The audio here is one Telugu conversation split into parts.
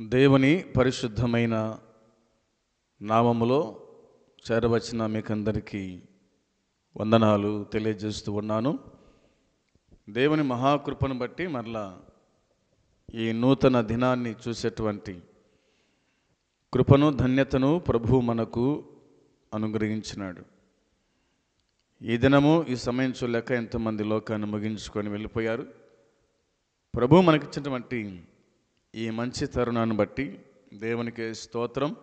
దేవుని పరిశుద్ధమైన నామములో చేరవచ్చిన మీకందరికీ వందనాలు తెలియజేస్తూ ఉన్నాను. దేవుని మహాకృపను బట్టి మరలా ఈ నూతన దినాన్ని చూసేటువంటి కృపను ధన్యతను ప్రభువు మనకు అనుగ్రహించినాడు. ఈ దినము ఈ సమయం చూడలేక ఎంతోమంది లోకాన్ని ముగించుకొని వెళ్ళిపోయారు. ప్రభువు మనకిచ్చినటువంటి ఈ మంచి తరుణాన్ని బట్టి దేవునికి స్తోత్రం.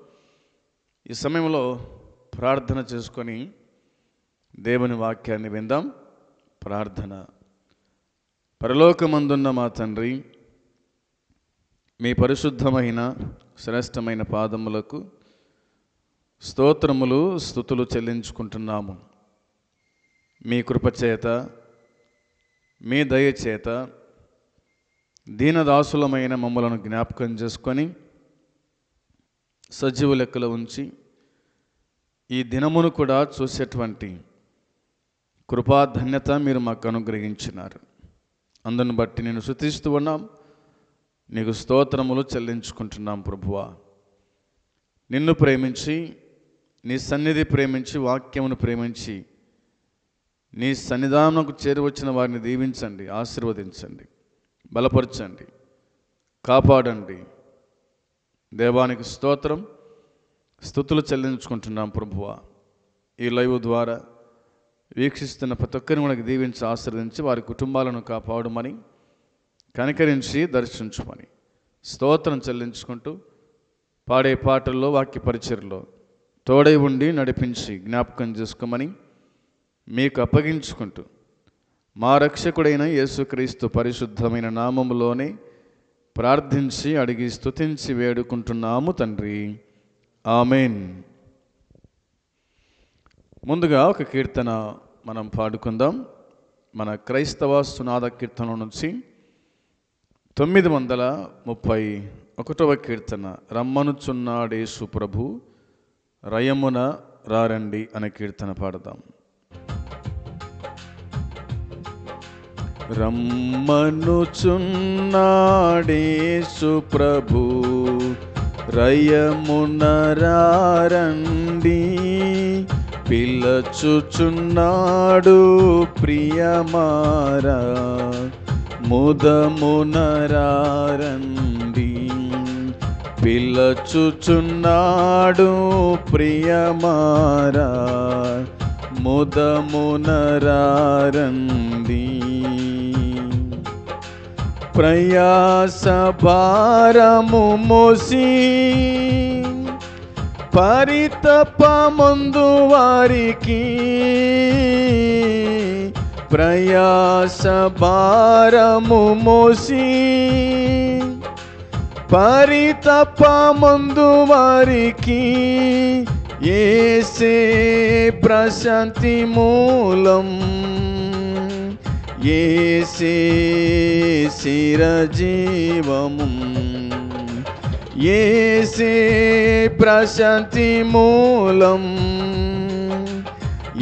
ఈ సమయంలో ప్రార్థన చేసుకొని దేవుని వాక్యాన్ని విందాం. ప్రార్థన. పరలోకమందున్న మా తండ్రి, మీ పరిశుద్ధమైన శ్రేష్టమైన పాదములకు స్తోత్రములు స్తుతులు చెల్లించుకుంటున్నాము. మీ కృపచేత, మీ దయచేత దీనదాసులమైన మమ్మలను జ్ఞాపకం చేసుకొని సజీవ లెక్కలో ఉంచి ఈ దినమును కూడా చూసేటువంటి కృపాధన్యత మీరు మాకు అనుగ్రహించినారు. అందును బట్టి నేను స్తుతిస్తూ ఉన్నాం. నీకు స్తోత్రములు చెల్లించుకుంటున్నాం. ప్రభువా, నిన్ను ప్రేమించి, నీ సన్నిధి ప్రేమించి, వాక్యమును ప్రేమించి నీ సన్నిధానమునకు చేరువచ్చిన వారిని దీవించండి, ఆశీర్వదించండి, బలపరచండి, కాపాడండి. దేవానికి స్తోత్రం స్తుతులు చెల్లించుకుంటున్నాం. ప్రభువా, ఈ లైవ్ ద్వారా వీక్షిస్తున్న ప్రతి ఒక్కరిని మనకు దీవించి ఆశీర్వదించి వారి కుటుంబాలను కాపాడమని, కనికరించి దర్శించమని స్తోత్రం చెల్లించుకుంటూ పాడే పాటల్లో, వాక్య పరిచర్లో తోడై ఉండి నడిపించి జ్ఞాపకం చేసుకోమని మీకు అప్పగించుకుంటూ మా రక్షకుడైన యేసుక్రీస్తు పరిశుద్ధమైన నామములోనే ప్రార్థించి అడిగి స్తుతించి వేడుకుంటున్నాము తండ్రి. ఆమెన్. ముందుగా ఒక కీర్తన మనం పాడుకుందాం. మన క్రైస్తవ సునాద కీర్తన నుంచి 931వ కీర్తన, రమ్మనుచున్నాడేసు ప్రభు రయమున రారండి అనే కీర్తన పాడదాం. రమ్మనుచున్నాడేసు ప్రభు రయమున రారండి, పిలచుచున్నాడు ప్రియమారా ముదమున రారండి, పిలచుచున్నాడు ప్రియమారా ముదమున రారండి. ప్రయాస భారము మోసి పరితపమందు వారికి, ప్రయాస భారము మోసి పరితపమందు వారికి, యేసే ప్రశాంతి మూలం, యేసే చిరజీవము, యేసే ప్రశాంతి మూలం,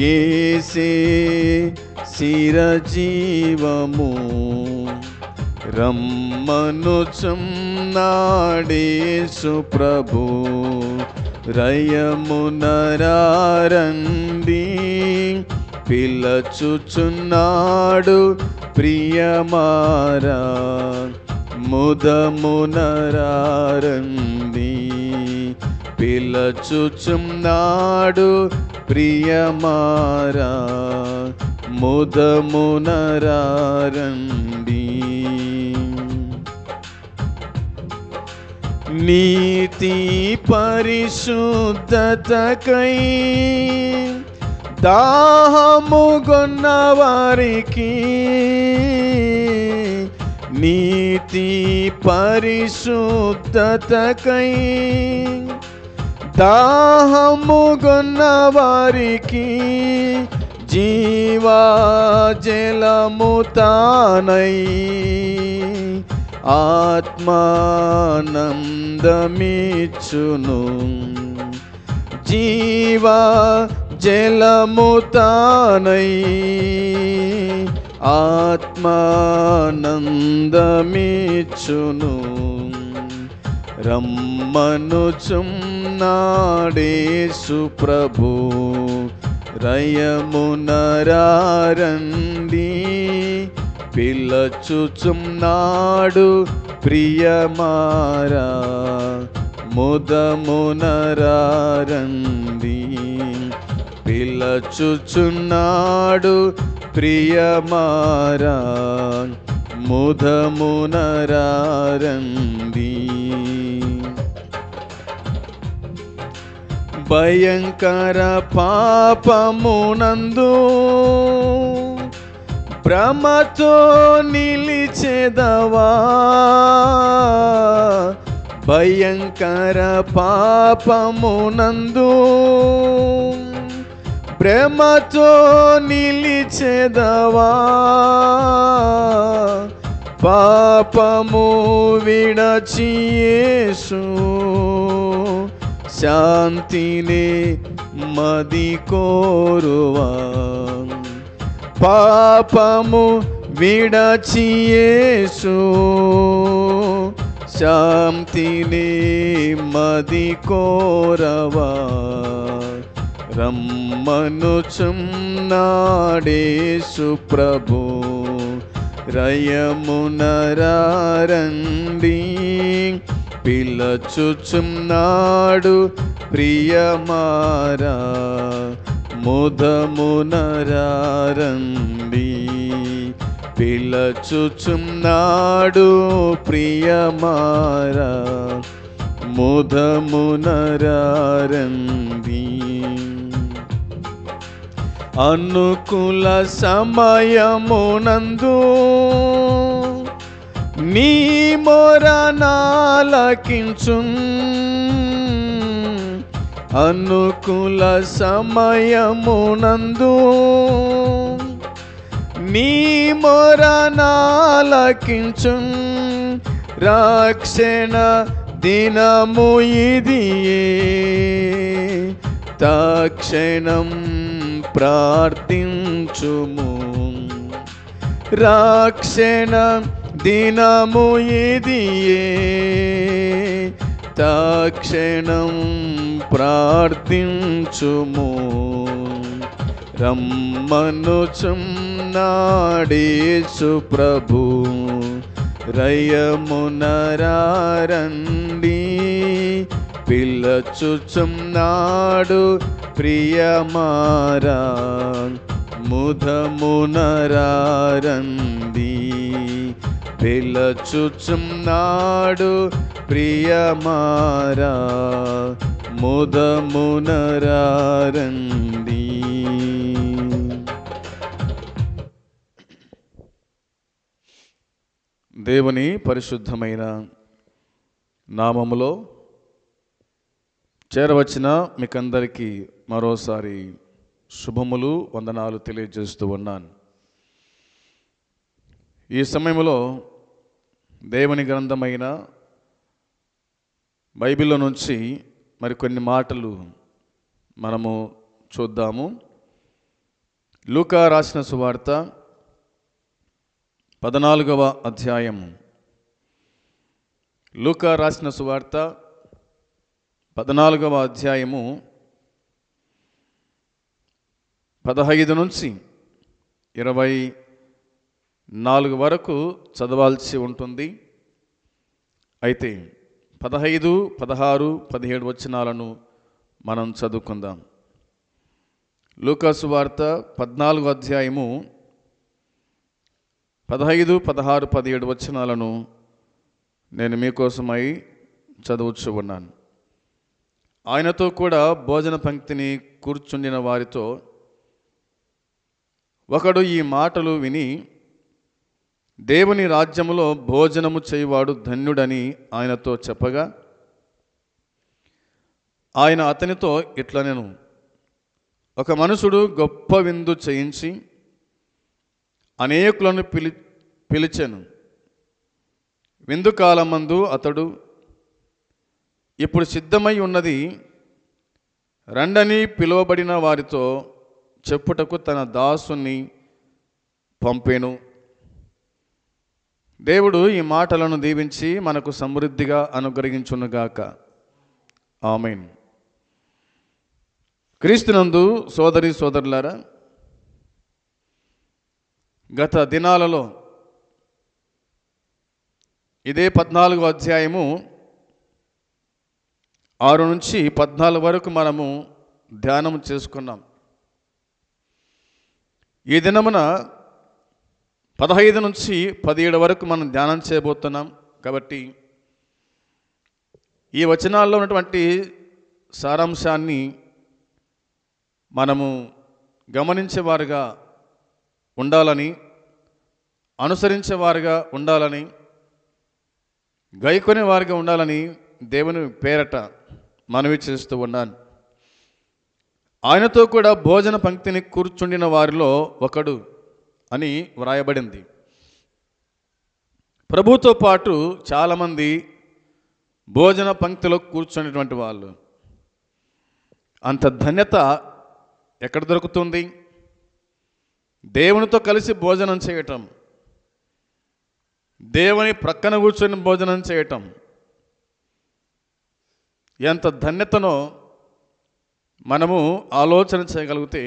యేసే చిరజీవము. రమ్మనుచున్నాడేసు ప్రభు రయమున రారండి, పిలచుచున్నాడు ప్రియమారా ముదమున రారండి, పిలచుచున్నాడు ప్రియమారా ముదమున రారండి. నీతి పరిశుద్ధతకై దాహముగొన్న వారికి, నీతి పరిశుద్ధతకై దాహముగొన్న వారికి, జీవజలము తానై ఆత్మానందమిచ్చును, జీవ జలము తానై ఆత్మానందమిచ్చును, రమ్మనుచున్నాడేసు ప్రభు, రయమునరారండి. పిలచుచున్నాడు ప్రియమారా, ముదమునరారండి. పిలచుచున్నాడు ప్రియమారా, ముదమునరారండి. భయంకర పాపమునందు భ్రమతో నిలిచెదవా, భయంకర పాపమునందు భ్రమతో నిలిచెదవా, పాపము విడచి యేసు శాంతిని మది కోరువా, పాపము విడచి యేసు శాంతిని మది కోరవా. రమ్మనుచున్నాడేసు ప్రభు, రయమునరారండి. పిలచుచున్నాడు ప్రియమారా, ముదమునరారండి. పిలచుచున్నాడు ప్రియమారా, ముదమునరారండి. అనుకూల సమయమునందు నీ మొరనాలకించు, అనుకూల సమయమునందు నీ మొరనాలకించు. రక్షణ దినము ఇదియే, తక్షణం ప్రార్థించుము. రక్షణ దినము ఇదియే, తక్షణం ప్రార్థించుము. రమ్మనుచున్నాడేసు ప్రభు, రయమునరారండి. పిలచుచున్నాడు ప్రియమారా, ముదమునరారండి. పిలచుచున్నాడు ప్రియమారా, ముదమునరారండి. దేవుని పరిశుద్ధమైన నామములో చేరవచ్చిన మీకందరికీ మరోసారి శుభములు, వందనాలు తెలియజేస్తూ ఉన్నాను. ఈ సమయంలో దేవుని గ్రంథమైన బైబిల్లో నుంచి మరికొన్ని మాటలు మనము చూద్దాము. లూకా రాసిన సువార్త 14వ అధ్యాయము. లూకా రాసిన సువార్త 14వ అధ్యాయము 15 నుంచి 24 వరకు చదవాల్సి ఉంటుంది. అయితే 15, 16, 17 వచనాలను మనం చదువుకుందాం. లూకా సువార్త 14వ అధ్యాయము 15, 16, 17 వచనాలను నేను మీకోసమై చదువుచు ఉన్నాను. ఆయనతో కూడా భోజన పంక్తిని కూర్చుండిన వారితో ఒకడు ఈ మాటలు విని, దేవుని రాజ్యములో భోజనము చేయువాడు ధన్యుడని ఆయనతో చెప్పగా, ఆయన అతనితో ఇట్లనెను, ఒక మనుషుడు గొప్ప విందు చేయించి అనేకులను పిలిచెను. విందు కాలమందు అతడు, ఇప్పుడు సిద్ధమై ఉన్నది, రండని పిలువబడిన వారితో చెప్పుటకు తన దాసుని పంపెను. దేవుడు ఈ మాటలను దీవించి మనకు సమృద్ధిగా అనుగ్రహించునుగాక. ఆమేన్. క్రీస్తునందు సోదరి సోదరులారా, గత దినాలలో ఇదే 14వ అధ్యాయము 6 నుంచి 14 వరకు మనము ధ్యానం చేసుకున్నాం. ఈ దినమున 15 నుంచి 17 వరకు మనం ధ్యానం చేయబోతున్నాం. కాబట్టి ఈ వచనాల్లో ఉన్నటువంటి సారాంశాన్ని మనము గమనించేవారుగా ఉండాలని, అనుసరించేవారుగా ఉండాలని, గైకొనేవారుగా ఉండాలని దేవుని పేరట మనవి చేస్తూ ఉన్నాను. ఆయనతో కూడా భోజన పంక్తిని కూర్చుండిన వారిలో ఒకడు అని వ్రాయబడింది. ప్రభుతో పాటు చాలామంది భోజన పంక్తిలో కూర్చునేటువంటి వాళ్ళు. అంత ధన్యత ఎక్కడ దొరుకుతుంది? దేవునితో కలిసి భోజనం చేయటం, దేవుని ప్రక్కన కూర్చొని భోజనం చేయటం ఎంత ధన్యతనో మనము ఆలోచన చేయగలిగితే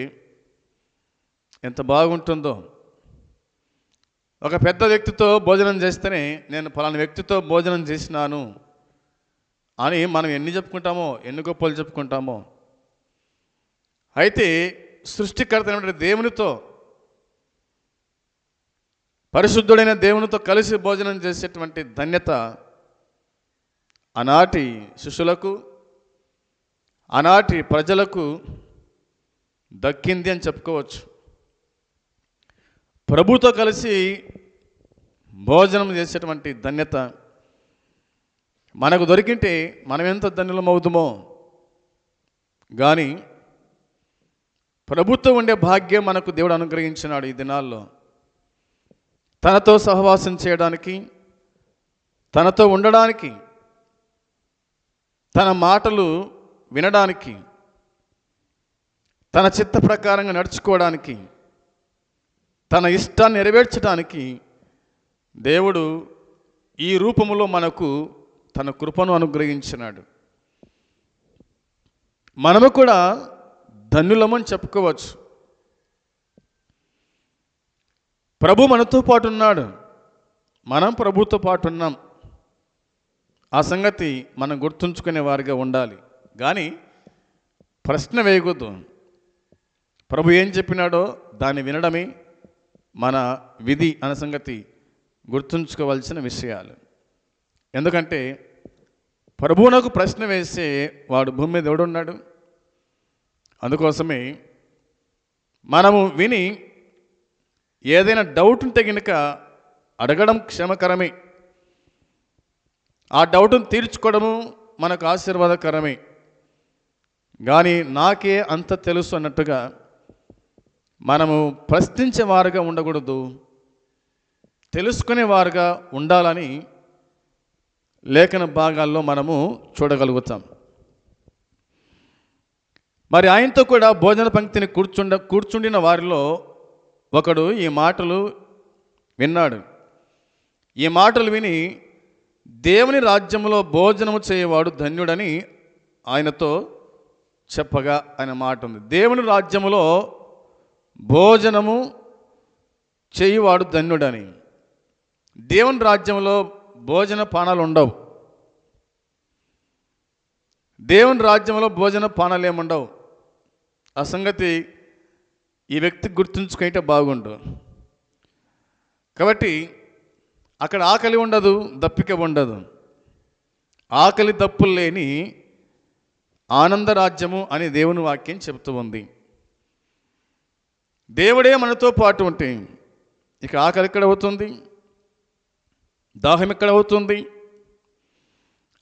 ఎంత బాగుంటుందో. ఒక పెద్ద వ్యక్తితో భోజనం చేస్తేనే నేను పలానా వ్యక్తితో భోజనం చేసినాను అని మనం ఎన్ని చెప్పుకుంటామో, ఎన్ని గొప్పలు చెప్పుకుంటామో. అయితే సృష్టికర్త అయినటువంటి దేవునితో, పరిశుద్ధుడైన దేవునితో కలిసి భోజనం చేసేటువంటి ధన్యత ఆనాటి శిష్యులకు, ఆనాటి ప్రజలకు దక్కింది అని చెప్పుకోవచ్చు. ప్రభుతో కలిసి భోజనం చేసేటువంటి ధన్యత మనకు దొరికింటే మనం ఎంత ధన్యులమవుతామో. కానీ ప్రభుత్వం ఉండే భాగ్యం మనకు దేవుడు అనుగ్రహించినాడు. ఈ దినాల్లో తనతో సహవాసం చేయడానికి, తనతో ఉండడానికి, తన మాటలు వినడానికి, తన చిత్త ప్రకారంగా నడుచుకోవడానికి, తన ఇష్టాన్ని నెరవేర్చడానికి దేవుడు ఈ రూపములో మనకు తన కృపను అనుగ్రహించినాడు. మనము కూడా ధన్యులమని చెప్పుకోవచ్చు. ప్రభు మనతో పాటు ఉన్నాడు, మనం ప్రభుతో పాటు ఉన్నాం. ఆ సంగతి మనం గుర్తుంచుకునే వారిగా ఉండాలి. కానీ ప్రశ్న వేయకూడదు. ప్రభు ఏం చెప్పినాడో దాన్ని వినడమే మన విధి అనే సంగతి గుర్తుంచుకోవాల్సిన విషయాలు. ఎందుకంటే ప్రభువునకు ప్రశ్న వేసే వాడు భూమి మీద ఎవడున్నాడు? అందుకోసమే మనము విని ఏదైనా డౌట్ ఉంటే కనుక అడగడం క్షేమకరమే, ఆ డౌట్ను తీర్చుకోవడము మనకు ఆశీర్వాదకరమే. కానీ నాకే అంత తెలుసు అన్నట్టుగా మనము ప్రశ్నించేవారుగా ఉండకూడదు, తెలుసుకునేవారుగా ఉండాలని లేఖన భాగాల్లో మనము చూడగలుగుతాం. మరి ఆయనతో కూడా భోజన పంక్తిని కూర్చుండిన వారిలో ఒకడు ఈ మాటలు విన్నాడు. ఈ మాటలు విని దేవుని రాజ్యంలో భోజనము చేయవాడు ధన్యుడని ఆయనతో చెప్పగా ఆయన మాట ఉంది. దేవుని రాజ్యములో భోజనము చేయువాడు ధన్యుడని. దేవుని రాజ్యంలో భోజన పానాలు ఉండవు. దేవుని రాజ్యంలో భోజన పానాలు ఏముండవు. ఆ సంగతి ఈ వ్యక్తికి గుర్తుంచుకుంటే బాగుండు. కాబట్టి అక్కడ ఆకలి ఉండదు, దప్పిక ఉండదు. ఆకలి దప్పులు లేని ఆనందరాజ్యము అని దేవుని వాక్యం చెబుతూ ఉంది. దేవుడే మనతో పాటు ఉంటే ఇక ఆకలి ఎక్కడ అవుతుంది? దాహం ఎక్కడ అవుతుంది?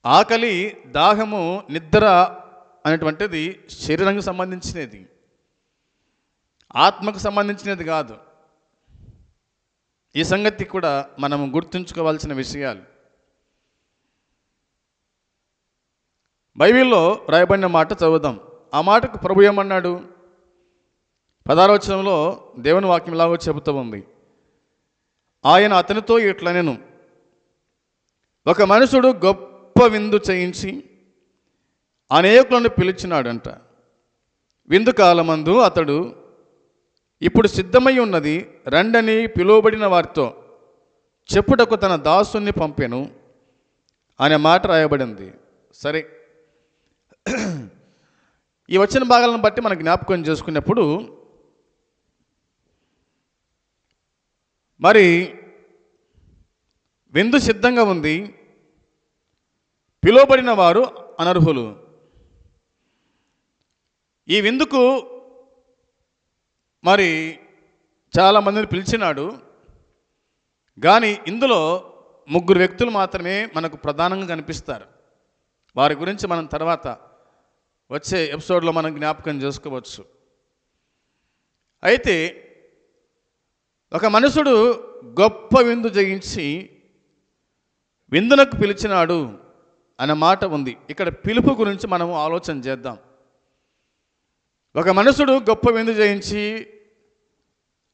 ఆకలి, దాహము, నిద్ర అనేటువంటిది శరీరానికి సంబంధించినది, ఆత్మకు సంబంధించినది కాదు. ఈ సంగతి కూడా మనం గుర్తుంచుకోవాల్సిన విషయాలు. బైబిల్లో రాయబడిన మాట చదువుదాం. ఆ మాటకు ప్రభు ఏమన్నాడు? 16వ వచనంలో దేవుని వాక్యం ఇలాగో చెబుతూ ఉంది. ఆయన అతనితో ఇట్లనెను, ఒక మనుషుడు గొప్ప విందు చేయించి అనేకులను పిలిచినాడంట. విందు కాలమందు అతడు, ఇప్పుడు సిద్ధమై ఉన్నది, రండని పిలువబడిన వారితో చెప్పుటకు తన దాసుని పంపెను అనే మాట రాయబడింది. సరే, ఈ వచ్చిన భాగాలను బట్టి మనం జ్ఞాపకం చేసుకున్నప్పుడు మరి విందు సిద్ధంగా ఉంది, పిలువబడిన వారు అనర్హులు. ఈ విందుకు మరి చాలామందిని పిలిచినాడు, కానీ ఇందులో 3 వ్యక్తులు మాత్రమే మనకు ప్రధానంగా కనిపిస్తారు. వారి గురించి మనం తర్వాత వచ్చే ఎపిసోడ్లో మనం జ్ఞాపకం చేసుకోవచ్చు. అయితే ఒక మనుషుడు గొప్ప విందు చేయించి విందునకు పిలిచినాడు అనే మాట ఉంది. ఇక్కడ పిలుపు గురించి మనము ఆలోచన చేద్దాం. ఒక మనుషుడు గొప్ప విందు చేయించి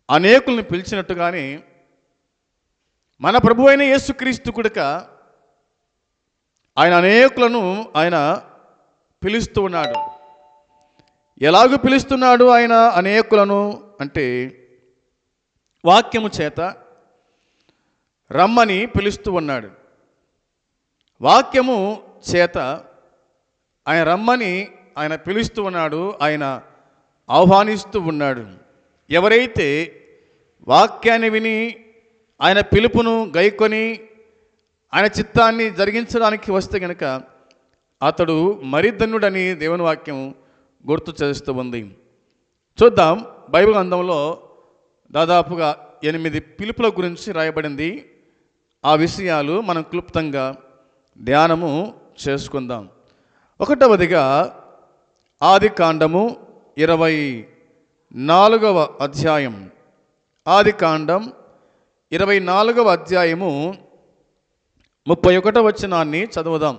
అనేకుల్ని పిలిచినట్టుగానే మన ప్రభు అయిన యేసుక్రీస్తు కూడక ఆయన అనేకులను ఆయన పిలుస్తూ ఉన్నాడు. ఎలాగూ పిలుస్తున్నాడు ఆయన అనేకులను అంటే వాక్యము చేత రమ్మని పిలుస్తూ ఉన్నాడు. వాక్యము చేత ఆయన రమ్మని ఆయన పిలుస్తూ ఉన్నాడు, ఆయన ఆహ్వానిస్తూ ఉన్నాడు. ఎవరైతే వాక్యాన్ని విని ఆయన పిలుపును గైకొని ఆయన చిత్తాన్ని జరిగించడానికి వస్తే కనుక అతడు మరి ధన్యుడని దేవుని వాక్యం గుర్తు చేస్తూ ఉంది. చూద్దాం, బైబిల్ గ్రంథంలో దాదాపుగా 8 పిలుపుల గురించి రాయబడింది. ఆ విషయాలు మనం క్లుప్తంగా ధ్యానము చేసుకుందాం. 1వదిగా ఆదికాండము 24వ అధ్యాయం. ఆదికాండం 24వ అధ్యాయము 31వ వచనాన్ని చదువుదాం.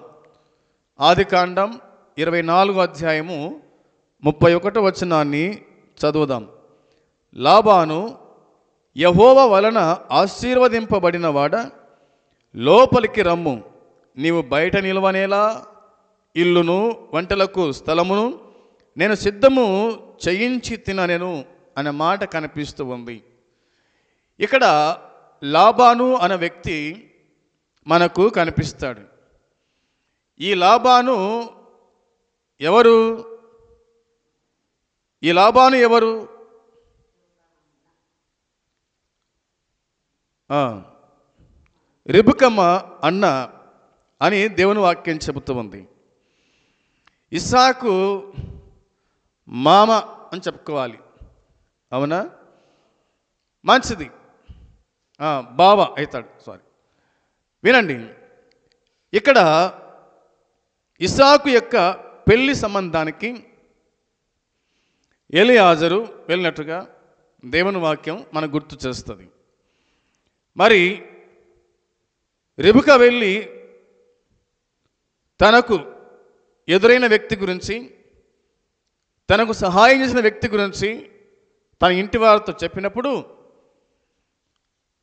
ఆదికాండం 24వ అధ్యాయము 31వ వచనాన్ని చదువుదాం. లాబాను, యెహోవా వలన ఆశీర్వదింపబడినవాడ, లోపలికి రమ్ము, నీవు బయట నిలవనేలా ఇల్లును వంటలకు స్థలమును నేను సిద్ధము చేయించి తిననెను అనే మాట కనిపిస్తూ ఉంది. ఇక్కడ లాబాను అనే వ్యక్తి మనకు కనిపిస్తాడు. ఈ లాబాను ఎవరు? ఈ లాబాను ఎవరు? రిబుకమ్మ అన్న అని దేవుని వాక్యం చెబుతూ ఉంది. ఇస్సాకు మామ అని చెప్పుకోవాలి, అవునా? మంచిది, బావ అవుతాడు. సారీ, వినండి. ఇక్కడ ఇస్సాకు యొక్క పెళ్లి సంబంధానికి ఎలియాజరు వెళ్ళినట్టుగా దేవుని వాక్యం మనకు గుర్తు చేస్తుంది. మరి రెబెకా వెళ్ళి తనకు ఎదురైన వ్యక్తి గురించి, తనకు సహాయం చేసిన వ్యక్తి గురించి తన ఇంటి వారితో చెప్పినప్పుడు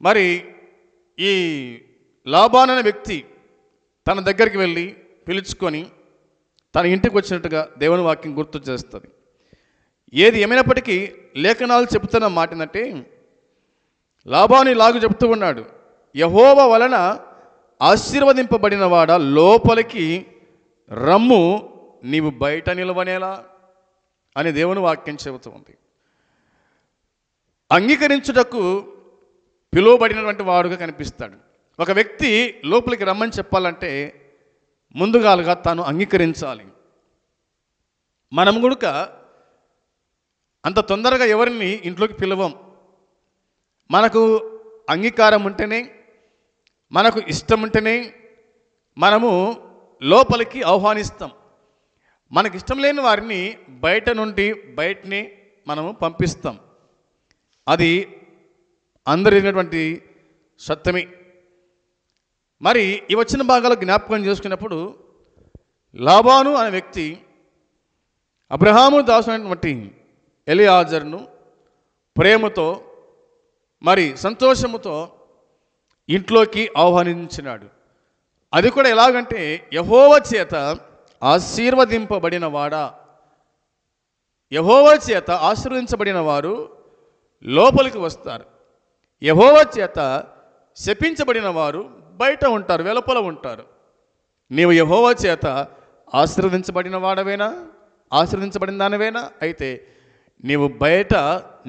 మరి ఈ లాబాను అనే వ్యక్తి తన దగ్గరికి వెళ్ళి పిలుచుకొని తన ఇంటికి వచ్చినట్టుగా దేవుని వాక్యం గుర్తు చేస్తుంది. ఏది ఏమైనప్పటికీ లేఖనాలు చెబుతున్న మాట ఏంటంటే, లాబాను ఇలాగూ చెప్తూ ఉన్నాడు, యెహోవా వలన ఆశీర్వదింపబడినవాడ, లోపలికి రమ్ము, నీవు బయట నిలవనేలా అని దేవుని వాక్యం చెబుతూ ఉంది. అంగీకరించుటకు పిలువబడినటువంటి వాడుగా కనిపిస్తాడు. ఒక వ్యక్తి లోపలికి రమ్మని చెప్పాలంటే ముందుగాలుగా తాను అంగీకరించాలి. మనం కూడా అంత తొందరగా ఎవరిని ఇంట్లోకి పిలవం. మనకు అంగీకారం ఉంటేనే, మనకు ఇష్టం ఉంటేనే మనము లోపలికి ఆహ్వానిస్తాం. మనకి ఇష్టం లేని వారిని బయట నుండి బయటని మనము పంపిస్తాం. అది అందరినటువంటి సత్యమే. మరి ఈ వచ్చిన భాగాలు జ్ఞాపకం చేసుకున్నప్పుడు లాబాను అనే వ్యక్తి అబ్రహాము దాసునటువంటి ఎలియాజర్ను ప్రేమతో మరి సంతోషముతో ఇంట్లోకి ఆహ్వానించినాడు. అది కూడా ఎలాగంటే యెహోవా చేత ఆశీర్వదింపబడిన వాడా, యెహోవా చేత ఆశీర్వదించబడిన వారు లోపలికి వస్తారు. యెహోవా చేత శపించబడిన వారు బయట ఉంటారు, వెలుపల ఉంటారు. నీవు యెహోవా చేత ఆశీర్వదించబడిన వాడవేనా, ఆశీర్వదించబడిన దానివేనా? అయితే నీవు బయట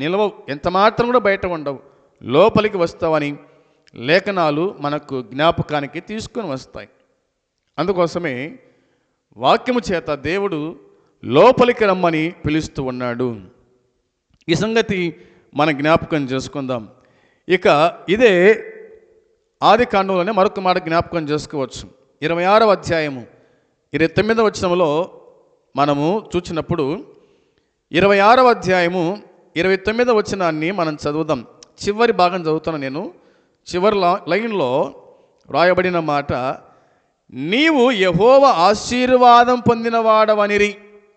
నిలవవు, ఎంత మాత్రం కూడా బయట ఉండవు, లోపలికి వస్తావని లేఖనాలు మనకు జ్ఞాపకానికి తీసుకొని వస్తాయి. అందుకోసమే వాక్యము చేత దేవుడు లోపలికి రమ్మని పిలుస్తూ ఉన్నాడు. ఈ సంగతి మనం జ్ఞాపకం చేసుకుందాం. ఇక ఇదే ఆది కాండంలోనే మరొక మాట జ్ఞాపకం చేసుకోవచ్చు. 26వ అధ్యాయము 29వ వచనంలో మనము చూసినప్పుడు 26వ అధ్యాయము 29వ వచనాన్ని మనం చదువుదాం. చివరి భాగం చదువుతాను నేను. చివరి లైన్లో వ్రాయబడిన మాట, నీవు యెహోవా ఆశీర్వాదం పొందినవాడవనిరి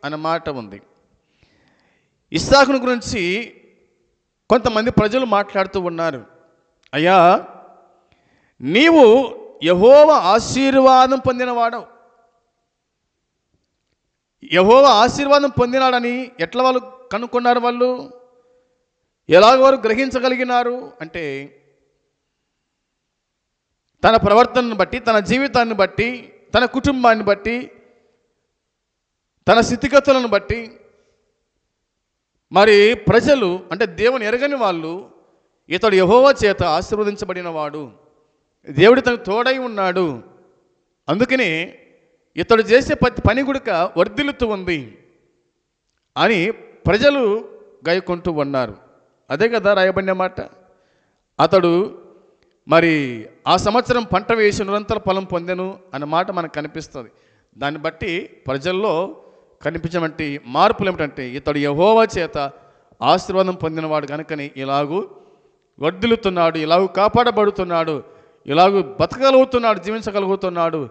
అన్న మాట ఉంది. ఇస్సాకును గురించి కొంతమంది ప్రజలు మాట్లాడుతూ ఉన్నారు, అయ్యా నీవు యెహోవా ఆశీర్వాదం పొందినవాడవు. యెహోవా ఆశీర్వాదం పొందినాడని ఎట్లా వాళ్ళు కనుక్కున్నారు? వాళ్ళు ఎలాగ వారు గ్రహించగలిగినారు అంటే, తన ప్రవర్తనను బట్టి, తన జీవితాన్ని బట్టి, తన కుటుంబాన్ని బట్టి, తన స్థితిగతులను బట్టి, మరి ప్రజలు అంటే దేవుని ఎరగని వాళ్ళు, ఇతడు యెహోవా చేత ఆశీర్వదించబడిన వాడు, దేవుడు తనకు తోడై ఉన్నాడు, అందుకని ఇతడు చేసే పని గుడక వర్ధిల్లుతూ ఉంది అని ప్రజలు గాయకుంటూ ఉన్నారు. అదే కదా రాయబడిన మాట. అతడు మరి ఆ సంవత్సరం పంట వేసి నిరంతర ఫలం పొందెను అన్న మాట మనకు కనిపిస్తుంది. దాన్ని బట్టి ప్రజల్లో కనిపించినటువంటి మార్పులు ఏమిటంటే, ఇతడు యెహోవా చేత ఆశీర్వాదం పొందినవాడు కనుకని ఇలాగూ వర్ధిల్లుతున్నాడు, ఇలాగూ కాపాడబడుతున్నాడు, ఇలాగూ బతకగలుగుతున్నాడు, జీవించగలుగుతున్నాడు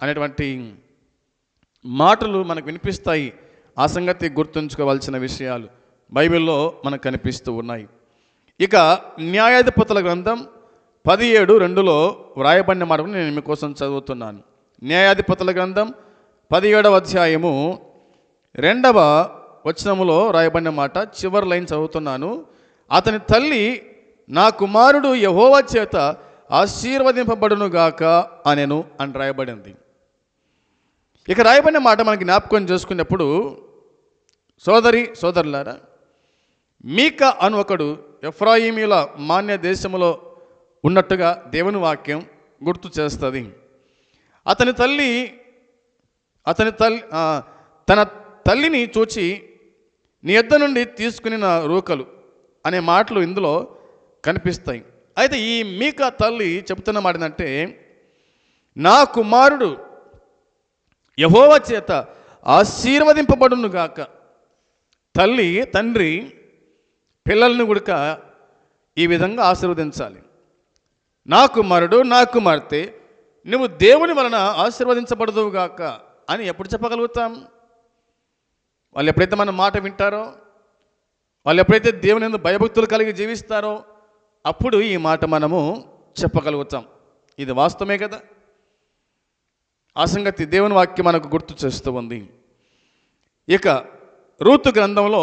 అనేటువంటి మాటలు మనకు వినిపిస్తాయి. ఆ సంగతి గుర్తుంచుకోవాల్సిన విషయాలు బైబిల్లో మనకు కనిపిస్తూ ఉన్నాయి. ఇక న్యాయాధిపతుల గ్రంథం 17:2 వ్రాయబడిన మాటను నేను మీకోసం చదువుతున్నాను. న్యాయాధిపతుల గ్రంథం 17వ అధ్యాయము 2వ వచనములో రాయబడిన మాట, చివరి లైన్ చదువుతున్నాను. అతని తల్లి, నా కుమారుడు యెహోవా చేత ఆశీర్వదింపబడునుగాక అనెను అని రాయబడింది. ఇక రాయబడిన మాట మనకి జ్ఞాపకం చేసుకున్నప్పుడు, సోదరులారా, మీకా అను ఒకడు ఎఫ్రాయిమీల మాన్య దేశములో ఉన్నట్టుగా దేవుని వాక్యం గుర్తు చేస్తుంది. తన తల్లిని చూచి నీ యొద్ద నుండి తీసుకుని నా రూకలు అనే మాటలు ఇందులో కనిపిస్తాయి. అయితే ఈ మీకా తల్లి చెబుతున్న మాట ఏంటంటే, నా కుమారుడు యెహోవా చేత ఆశీర్వదింపబడును గాక. తల్లి తండ్రి పిల్లల్ని గుడక ఈ విధంగా ఆశీర్వదించాలి. నా కుమారుడు, నా కుమార్తె, నువ్వు దేవుని వలన ఆశీర్వదించబడదువు గాక అని ఎప్పుడు చెప్పగలుగుతాం? వాళ్ళు ఎప్పుడైతే మన మాట వింటారో, వాళ్ళు ఎప్పుడైతే దేవుని యందు భయభక్తులు కలిగి జీవిస్తారో అప్పుడు ఈ మాట మనము చెప్పగలుగుతాం. ఇది వాస్తవమే కదా. ఆ సంగతి దేవుని వాక్యం మనకు గుర్తు చేస్తూ ఉంది. ఇక రూతు గ్రంథంలో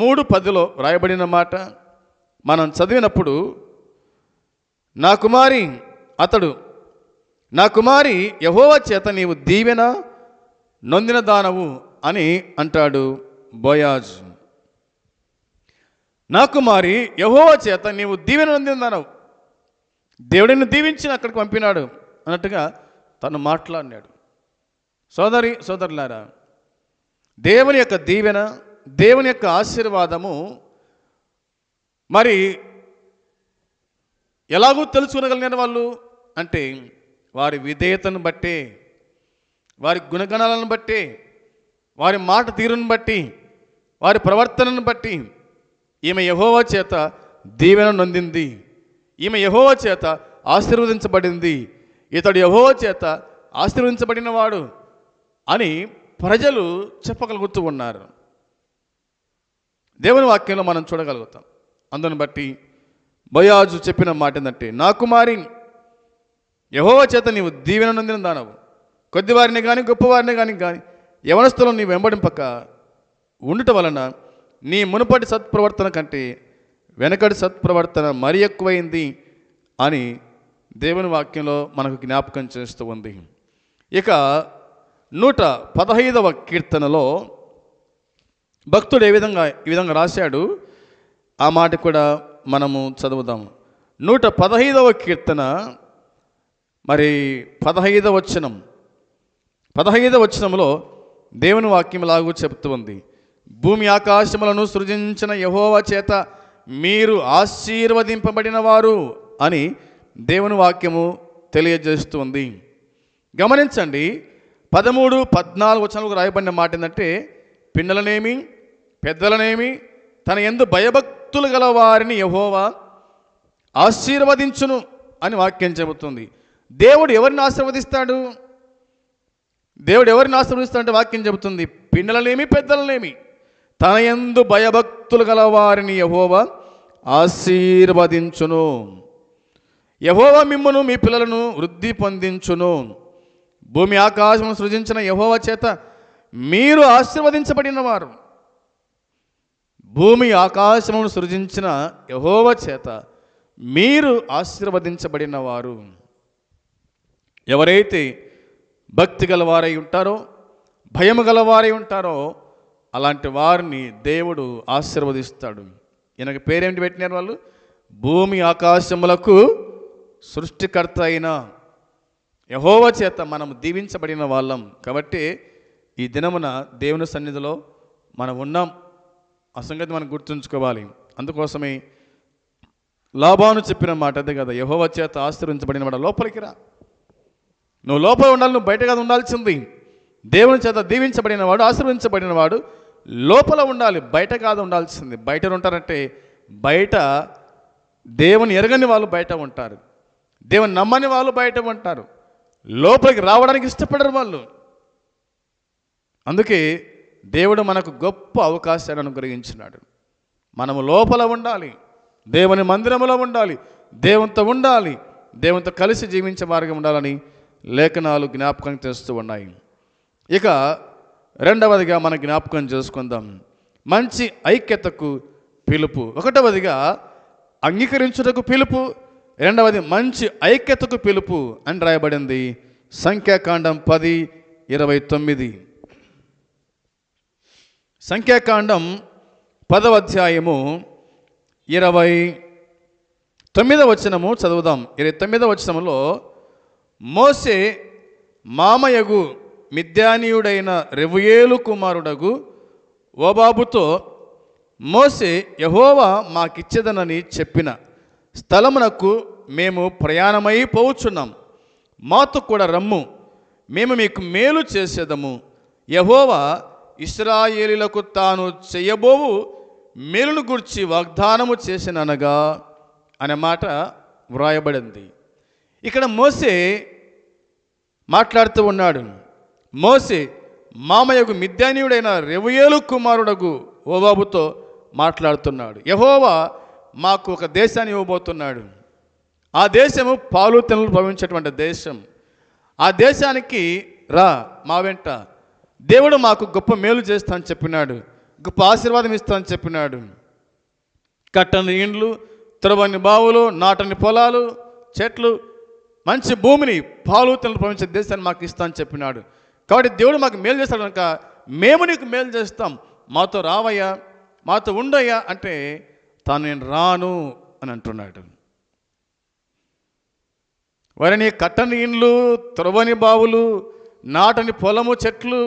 3:10 రాయబడిన మాట మనం చదివినప్పుడు, నా కుమారి యెహోవా చేత నీవు దీవెన నొందిన దానవు అని అంటాడు బోయాజు. నా కుమారి యెహోవా చేత నీవు దీవెన నొందిన దానవు, దేవుడిని దీవించి అక్కడికి పంపినాడు అన్నట్టుగా తను మాట్లాడినాడు. సోదరులారా, దేవుని యొక్క దీవెన, దేవుని యొక్క ఆశీర్వాదము మరి ఎలాగూ తెలుసుకునగలిగిన వాళ్ళు అంటే వారి విధేయతను బట్టి, వారి గుణగణాలను బట్టి, వారి మాట తీరును బట్టి, వారి ప్రవర్తనను బట్టి, ఈమె యెహోవా చేత దీవెన నొందింది, ఈమె యెహోవా చేత ఆశీర్వదించబడింది, ఇతడు యెహోవా చేత ఆశీర్వదించబడినవాడు అని ప్రజలు చెప్పగలుగుతూ ఉన్నారు. దేవుని వాక్యంలో మనం చూడగలుగుతాం. అందుని బట్టి బోయాజు చెప్పిన మాట ఏంటంటే, నా కుమారి యెహోవా చేత నీవు దీవెన నొందిన దానవు. కొద్దివారిని కానీ గొప్పవారిని కానీ యవనస్తులను నీవు వెంబడింపక ఉండుట వలన నీ మునుపటి సత్ప్రవర్తన కంటే వెనకటి సత్ప్రవర్తన మరి ఎక్కువైంది అని దేవుని వాక్యంలో మనకు జ్ఞాపకం చేస్తూ ఉంది. ఇక 115వ కీర్తనలో భక్తుడు ఈ విధంగా రాశాడు. ఆ మాట కూడా మనము చదువుదాం. 115వ కీర్తన మరి 15వ వచనం. 15వ వచనంలో దేవుని వాక్యం లాగు చెప్తూ ఉంది. భూమి ఆకాశములను సృజించిన యెహోవా చేత మీరు ఆశీర్వదింపబడిన వారు అని దేవుని వాక్యము తెలియజేస్తూ ఉంది. గమనించండి, 13, 14 వచనాలకు రాయబడిన మాట ఏంటంటే, పిన్నలనేమి పెద్దలనేమి తన యందు భయభక్తులు గల వారిని యెహోవా ఆశీర్వదించును అని వాక్యం చెబుతుంది. దేవుడు ఎవరిని ఆశీర్వదిస్తాడు? దేవుడు ఎవరిని ఆశీర్వదిస్తాడంటే వాక్యం చెబుతుంది, పిన్నలనేమి పెద్దలనేమి తన యందు భయభక్తులు గల వారిని యెహోవా ఆశీర్వదించును. యెహోవా మిమ్మును మీ పిల్లలను వృద్ధి పొందించును. భూమి ఆకాశము సృజించిన యెహోవా చేత మీరు ఆశీర్వదించబడిన వారు. భూమి ఆకాశమును సృజించిన యెహోవా చేత మీరు ఆశీర్వదించబడిన వారు. ఎవరైతే భక్తి గలవారై ఉంటారో, భయము గలవారై ఉంటారో అలాంటి వారిని దేవుడు ఆశీర్వదిస్తాడు. ఈయనకి పేరేమిటి పెట్టినారు వాళ్ళు? భూమి ఆకాశములకు సృష్టికర్త అయిన యెహోవా చేత మనం దీవించబడిన వాళ్ళం. కాబట్టి ఈ దినమున దేవుని సన్నిధిలో మనం ఉన్నాం. ఆ సంగతి మనం గుర్తుంచుకోవాలి. అందుకోసమే లాబాను చెప్పిన మాట అదే కదా, యెహోవా చేత ఆశీర్వించబడిన వాడు లోపలికి రా. నువ్వు లోపల ఉండాలి, నువ్వు బయట కాదు ఉండాల్సింది. దేవుని చేత దీవించబడిన వాడు, ఆశీర్వించబడిన వాడు లోపల ఉండాలి, బయట కాదు ఉండాల్సింది. బయట ఉంటారంటే బయట దేవుని ఎరగని వాళ్ళు బయట ఉంటారు, దేవుని నమ్మని వాళ్ళు బయట ఉంటారు, లోపలికి రావడానికి ఇష్టపడరు వాళ్ళు. అందుకే దేవుడు మనకు గొప్ప అవకాశాన్ని అనుగ్రహించినాడు. మనము లోపల ఉండాలి, దేవుని మందిరంలో ఉండాలి, దేవునితో ఉండాలి, దేవునితో కలిసి జీవించే మార్గం ఉండాలని లేఖనాలు జ్ఞాపకం చేస్తూ ఉన్నాయి. ఇక రెండవదిగా మనం జ్ఞాపకం చేసుకుందాం, మంచి ఐక్యతకు పిలుపు. ఒకటవదిగా అంగీకరించుటకు పిలుపు, రెండవది మంచి ఐక్యతకు పిలుపు అని రాయబడింది. సంఖ్యాకాండం 10:29. సంఖ్యాకాండం 10వ అధ్యాయము 29వ వచనము చదువుదాం. 29వ వచనములో మోసే మామయగు మిద్యానీయుడైన రెవుయేలు కుమారుడగు ఓబాబుతో, మోసే యెహోవా మాకిచ్చేదనని చెప్పిన స్థలమునకు మేము ప్రయాణమై పోవుచున్నాం, మాతో కూడా రమ్ము, మేము మీకు మేలు చేసేదము. యెహోవా ఇశ్రాయేలీలకు తాను చెయ్యబోవు మేలును గురించి వాగ్దానము చేసిననగా అనే మాట వ్రాయబడింది. ఇక్కడ మోసే మాట్లాడుతూ ఉన్నాడు. మోసే మామయ్యకు మిద్యానీయుడైన రెవుయేలు కుమారుడగు ఓబాబుతో మాట్లాడుతున్నాడు. యెహోవా మాకు ఒక దేశాన్ని ఇవ్వబోతున్నాడు. ఆ దేశము పాలు తెనులు ప్రవహించేటువంటి దేశం. ఆ దేశానికి రా మా వెంట. దేవుడు మాకు గొప్ప మేలు చేస్తానని చెప్పినాడు, గొప్ప ఆశీర్వాదం ఇస్తానని చెప్పినాడు. కట్టని ఇండ్లు, త్రవ్వని బావులు, నాటని పొలాలు, చెట్లు, మంచి భూమిని, పాలు తెనులు ప్రవహించే దేశాన్ని మాకు ఇస్తానని చెప్పినాడు. కాబట్టి దేవుడు మాకు మేలు చేస్తాడు కనుక మేము నీకు మేలు చేస్తాం, మాతో రావయ్యా, మాతో ఉండయ్యా అంటే తాను నేను రాను అని అంటున్నాడు. వారిని కట్టని ఇండ్లు, త్రవ్వని బావులు, నాటని పొలము, చెట్లు,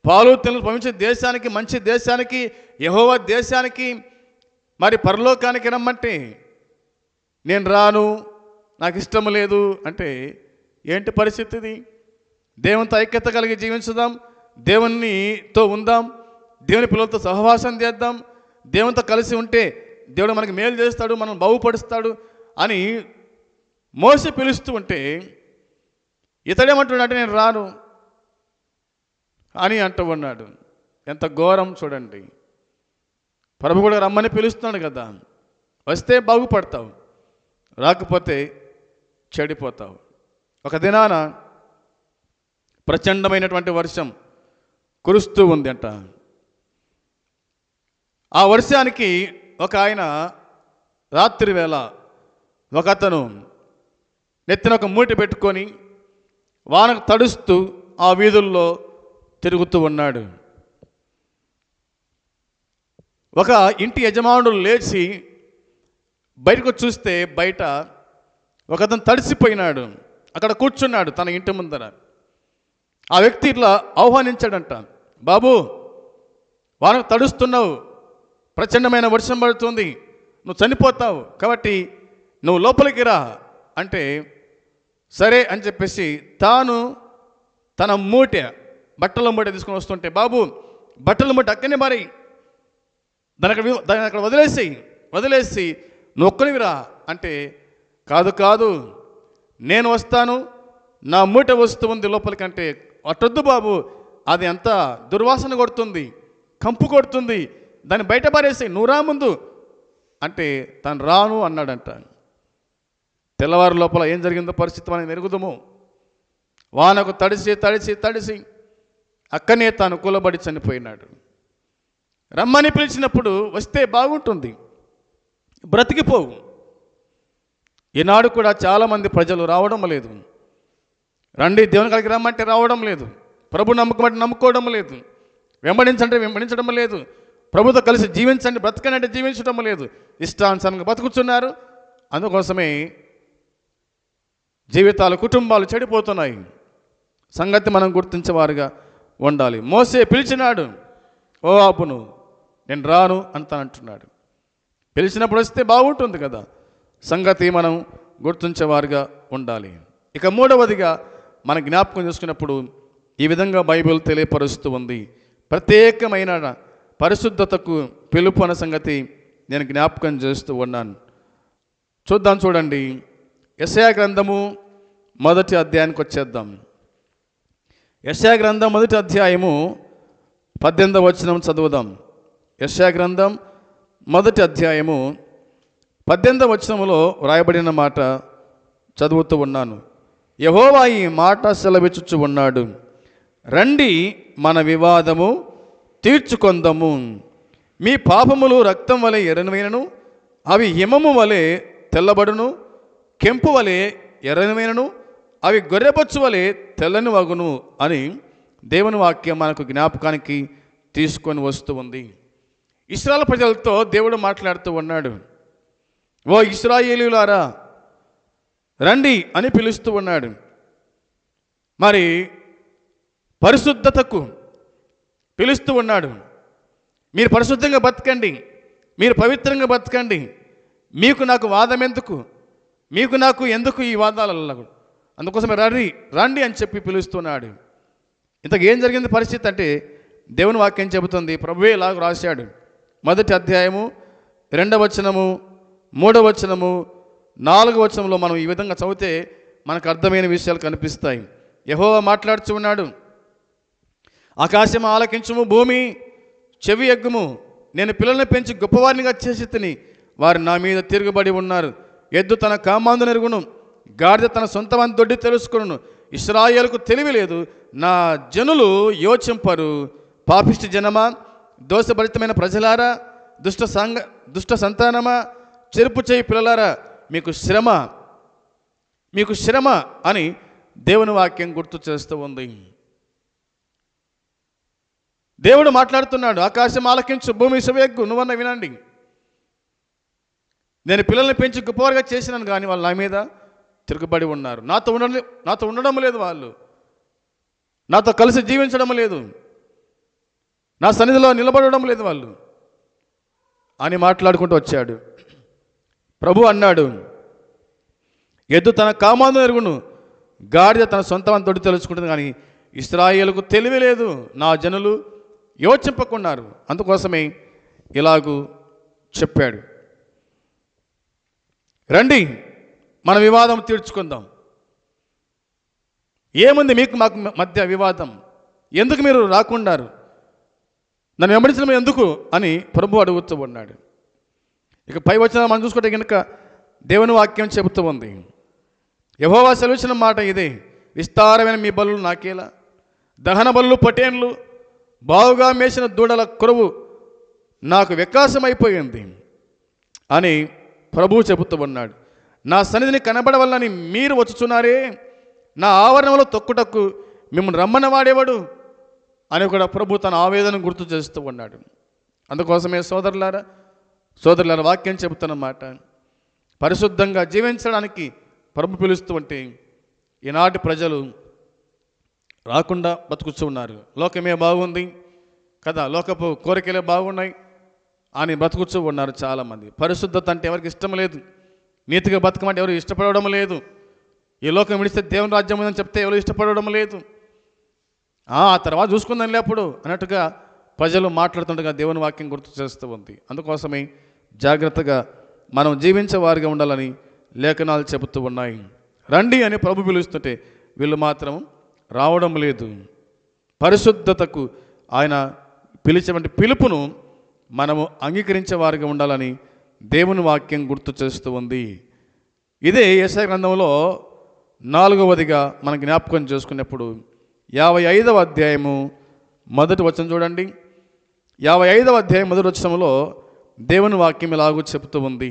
పాలు తెనులు ప్రవహించే దేశానికి, మంచి దేశానికి, యెహోవా దేశానికి, మరి పరలోకానికి రమ్మంటే నేను రాను, నాకు ఇష్టం లేదు అంటే ఏంటి పరిస్థితి? దేవునితో ఐక్యత కలిగి జీవించుదాం, దేవునితో ఉందాం, దేవుని పిల్లలతో సహవాసం చేద్దాం, దేవునితో కలిసి ఉంటే దేవుడు మనకి మేలు చేస్తాడు, మనం బాగుపడుస్తాడు అని మోసే పిలుస్తూ ఉంటే ఇతడేమంటున్నాడు? నేను రాను అని అంటూ ఉన్నాడు. ఎంత ఘోరం చూడండి. ప్రభు కూడా రమ్మని పిలుస్తున్నాడు కదా, వస్తే బాగుపడతావు, రాకపోతే చెడిపోతావు. ఒక దినాన ప్రచండమైనటువంటి వర్షం కురుస్తూ ఉంది అంట. ఆ వర్షానికి ఒక ఆయన రాత్రి వేళ ఒక అతను నెత్తిన ఒక మూట పెట్టుకొని వానకు తడుస్తూ ఆ వీధుల్లో తిరుగుతూ ఉన్నాడు. ఒక ఇంటి యజమానుడు లేచి బయటకు చూస్తే బయట ఒక అతను తడిసిపోయినాడు, అక్కడ కూర్చున్నాడు తన ఇంటి ముందర. ఆ వ్యక్తి ఇట్లా ఆహ్వానించాడంట, బాబు వానకు తడుస్తున్నావు, ప్రచండమైన వర్షం పడుతుంది, నువ్వు చనిపోతావు, కాబట్టి నువ్వు లోపలికి రా అంటే సరే అని చెప్పేసి తాను తన బట్టల మూట తీసుకొని వస్తుంటే, బాబు బట్టల మూట అక్కడనే మారి దాన్ని అక్కడ వదిలేసి నువ్వు ఒక్కనివిరా అంటే, కాదు నేను వస్తాను, నా మూట వస్తూ ఉంది లోపలికి అంటే, అట్టొద్దు బాబు, అది అంత దుర్వాసన కొడుతుంది, కంపు కొడుతుంది, దాన్ని బయట పారేసి నువ్వు రా ముందు అంటే తను రాను అన్నాడంట. తెల్లవారు లోపల ఏం జరిగిందో పరిస్థితి మనకి ఎరుగుదము. వానకు తడిసి అక్కనే తాను కూలబడి చనిపోయినాడు. రమ్మని పిలిచినప్పుడు వస్తే బాగుంటుంది, బ్రతికిపోవు. ఈనాడు కూడా చాలామంది ప్రజలు రావడం లేదు. రండి దేవుని కాడికి రమ్మంటే రావడం లేదు, ప్రభు నమ్మకమంటే నమ్ముకోవడం లేదు, వెంబడించడం లేదు, ప్రభుతో కలిసి జీవించండి బ్రతకండి అంటే జీవించడం లేదు, ఇష్టానుసారంగా బతుకుతున్నారు. అందుకోసమే జీవితాలు కుటుంబాలు చెడిపోతున్నాయి. సంగతి మనం గుర్తించేవారుగా ఉండాలి. మోసే పిలిచినాడు, ఓ అప్పును నేను రాను అంటున్నాడు. పిలిచినప్పుడు వస్తే బాగుంటుంది కదా. సంగతి మనం గుర్తించేవారుగా ఉండాలి. ఇక మూడవదిగా మన జ్ఞాపకం చేసుకున్నప్పుడు ఈ విధంగా బైబిల్ తెలియపరుస్తూ ఉంది. ప్రత్యేకమైన పరిశుద్ధతకు పిలుపు అన్న సంగతి నేను జ్ఞాపకం చేస్తూ ఉన్నాను. చూడండి, యెషయా గ్రంథము 1వ అధ్యాయానికి వచ్చేద్దాం. యెషయా గ్రంథం 1వ అధ్యాయము 18వ వచనం చదువుదాం. యెషయా గ్రంథం 1వ అధ్యాయము 18వ వచనములో వ్రాయబడిన మాట చదువుతూ ఉన్నాను. యెహోవా ఈ మాట సెలవిచ్చుచు ఉన్నాడు, రండి మన వివాదము తీర్చుకొందము. మీ పాపములు రక్తం వలె ఎర్రనివైనను, అవి హిమము వలె తెల్లబడును, కెంపు వలె ఎర్రనివైనను, అవి గొర్రెబొచ్చు వలె తెల్లని వగును అని దేవుని వాక్యం మనకు జ్ఞాపకానికి తీసుకొని వస్తూ ఉంది. ఇశ్రాయేలు ప్రజలతో దేవుడు మాట్లాడుతూ ఉన్నాడు, ఓ ఇశ్రాయేలీయులారా రండి అని పిలుస్తూ ఉన్నాడు. మరి పరిశుద్ధతకు పిలుస్తూ ఉన్నాడు. మీరు పరిశుద్ధంగా బతకండి, మీరు పవిత్రంగా బతకండి, మీకు నాకు వాదం ఎందుకు, మీకు నాకు ఎందుకు ఈ వాదాలలో, అందుకోసమే రండి అని చెప్పి పిలుస్తున్నాడు. ఇంతకు ఏం జరిగింది పరిస్థితి అంటే దేవుని వాక్యం చెబుతుంది, ప్రభువే ఇలాగ రాశాడు. 1వ అధ్యాయము 2వ వచనము 3వ వచనము 4వ వచనంలో మనం ఈ విధంగా చదివితే మనకు అర్థమైన విషయాలు కనిపిస్తాయి. యెహోవా మాట్లాడుతూ ఉన్నాడు, ఆకాశం ఆలకించుము, భూమి చెవి ఎగ్గుము, నేను పిల్లల్ని పెంచి గొప్పవారినిగా చేసి తిని వారు నా మీద తిరుగుబడి ఉన్నారు. ఎద్దు తన కామాందు నెరుగును, గాడిద తన సొంతమని దొడ్డి తెలుసుకును. ఇశ్రాయేలుకు తెలివి లేదు, నా జనులు యోచింపరు. పాపిష్టి జనమా, దోషభరితమైన ప్రజలారా, దుష్ట సంతానమా, చెరుపు చేయి పిల్లలారా, మీకు శ్రమ అని దేవుని వాక్యం గుర్తు చేస్తూ ఉంది. దేవుడు మాట్లాడుతున్నాడు, ఆకాశం ఆలకించు, భూమి చెవియెగ్గు, నువ్వన్న వినండి. నేను పిల్లల్ని పెంచి గొప్పవారుగా చేసినాను, కానీ వాళ్ళు నా మీద తిరుగుబడి ఉన్నారు. నాతో ఉండడం లేదు, వాళ్ళు నాతో కలిసి జీవించడం లేదు, నా సన్నిధిలో నిలబడడం లేదు వాళ్ళు అని మాట్లాడుకుంటూ వచ్చాడు. ప్రభు అన్నాడు, ఎద్దు తన కామాందు ఎరుగును, గాడిద తన సొంతమని తొడి తెలుసుకుంటుంది, కానీ ఇశ్రాయేలుకు తెలివి లేదు, నా జనులు యోచింపకున్నారు. అందుకోసమే ఇలాగూ చెప్పాడు. రండి మన వివాదం తీర్చుకుందాం. ఏముంది మీకు మాకు మధ్య వివాదం? ఎందుకు మీరు రాకుండారు? నన్ను వెంబడించడం ఎందుకు అని ప్రభు అడుగుతూ ఉన్నాడు. ఇక పై వచ్చిన మనం చూసుకుంటే కనుక దేవుని వాక్యం చెబుతూ ఉంది, యెహోవా సెలవిచ్చిన మాట ఇదే, విస్తారమైన మీ బలులు నాకేలా? దహన బలులు పటేన్లు, బావుగా మేసిన దూడల కొరువు నాకు వికాసమైపోయింది అని ప్రభువు చెబుతూ ఉన్నాడు. నా సన్నిధిని కనబడవల్లని మీరు వచ్చుచున్నారే, నా ఆవరణంలో తొక్కుటకు మిమ్మల్ని రమ్మన్న వాడేవాడు అని కూడా ప్రభు తన ఆవేదన గుర్తు చేస్తూ ఉన్నాడు. అందుకోసమే సోదరులారా వాక్యం చెబుతున్నమాట, పరిశుద్ధంగా జీవించడానికి ప్రభు పిలుస్తూ ఉంటే ఈనాటి ప్రజలు రాకుండా బతుకుతూ ఉన్నారు. లోకమే బాగుంది కదా, లోకపు కోరికలే బాగున్నాయి అని బతుకుతూ ఉన్నారు చాలామంది. పరిశుద్ధత అంటే ఎవరికి ఇష్టం లేదు, నీతిగా బతకమంటే ఎవరు ఇష్టపడడం లేదు, ఈ లోకం విడిస్తే దేవుని రాజ్యం ఉందని చెప్తే ఎవరు ఇష్టపడడం లేదు. ఆ తర్వాత చూసుకుందాం లేప్పుడు అన్నట్టుగా ప్రజలు మాట్లాడుతుండగా దేవుని వాక్యం గుర్తు చేస్తూ ఉంది. అందుకోసమే జాగ్రత్తగా మనం జీవించే వారిగా ఉండాలని లేఖనాలు చెబుతూ ఉన్నాయి. రండి అని ప్రభు పిలుస్తుంటే వీళ్ళు మాత్రం రావడం లేదు. పరిశుద్ధతకు ఆయన పిలిచేటువంటి పిలుపును మనము అంగీకరించే వారిగా ఉండాలని దేవుని వాక్యం గుర్తు చేస్తూ ఉంది. ఇదే యెషయా గ్రంథంలో 4వదిగా మనం జ్ఞాపకం చేసుకున్నప్పుడు 55వ అధ్యాయము మొదటి వచనం చూడండి. 55వ అధ్యాయం మొదటి వచనంలో దేవుని వాక్యం ఇలాగూ చెబుతూ ఉంది.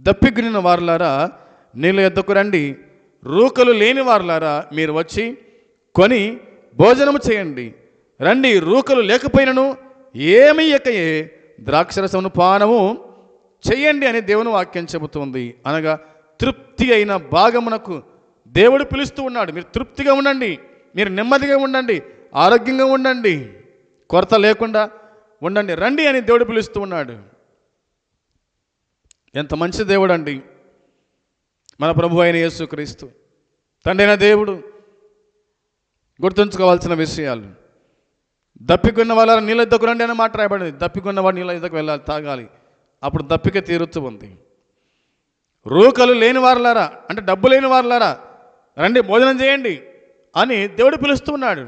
దప్పికొనిన వారులారా నీళ్ళ యొద్దకు రండి, రూకలు లేని వారులారా మీరు వచ్చి కొని భోజనము చేయండి. రండి, రూకలు లేకపోయినను ఏమి ఎక్కయే ద్రాక్షరసమును పానము చెయ్యండి అని దేవుని వాక్యం చెబుతుంది. అనగా తృప్తి అయిన భాగమునకు దేవుడు పిలుస్తూ ఉన్నాడు. మీరు తృప్తిగా ఉండండి, మీరు నెమ్మదిగా ఉండండి, ఆరోగ్యంగా ఉండండి, కొరత లేకుండా ఉండండి, రండి అని దేవుడు పిలుస్తూ ఉన్నాడు. ఎంత మంచి దేవుడు అండి మన ప్రభు అయిన యేసుక్రీస్తు, తండ్రి అయిన దేవుడు. గుర్తుంచుకోవాల్సిన విషయాలు, దప్పికొన్న వాళ్ళ నీళ్ళ ఇద్దకు రండి అని మాట రాయబడింది. దప్పికొన్న వాడు నీళ్ళ ఇద్దకు వెళ్ళాలి, తాగాలి, అప్పుడు దప్పిక తీరుతూ ఉంది. రూకలు లేని వారులారా అంటే డబ్బు లేని వారులారా రండి భోజనం చేయండి అని దేవుడు పిలుస్తూ ఉన్నాడు.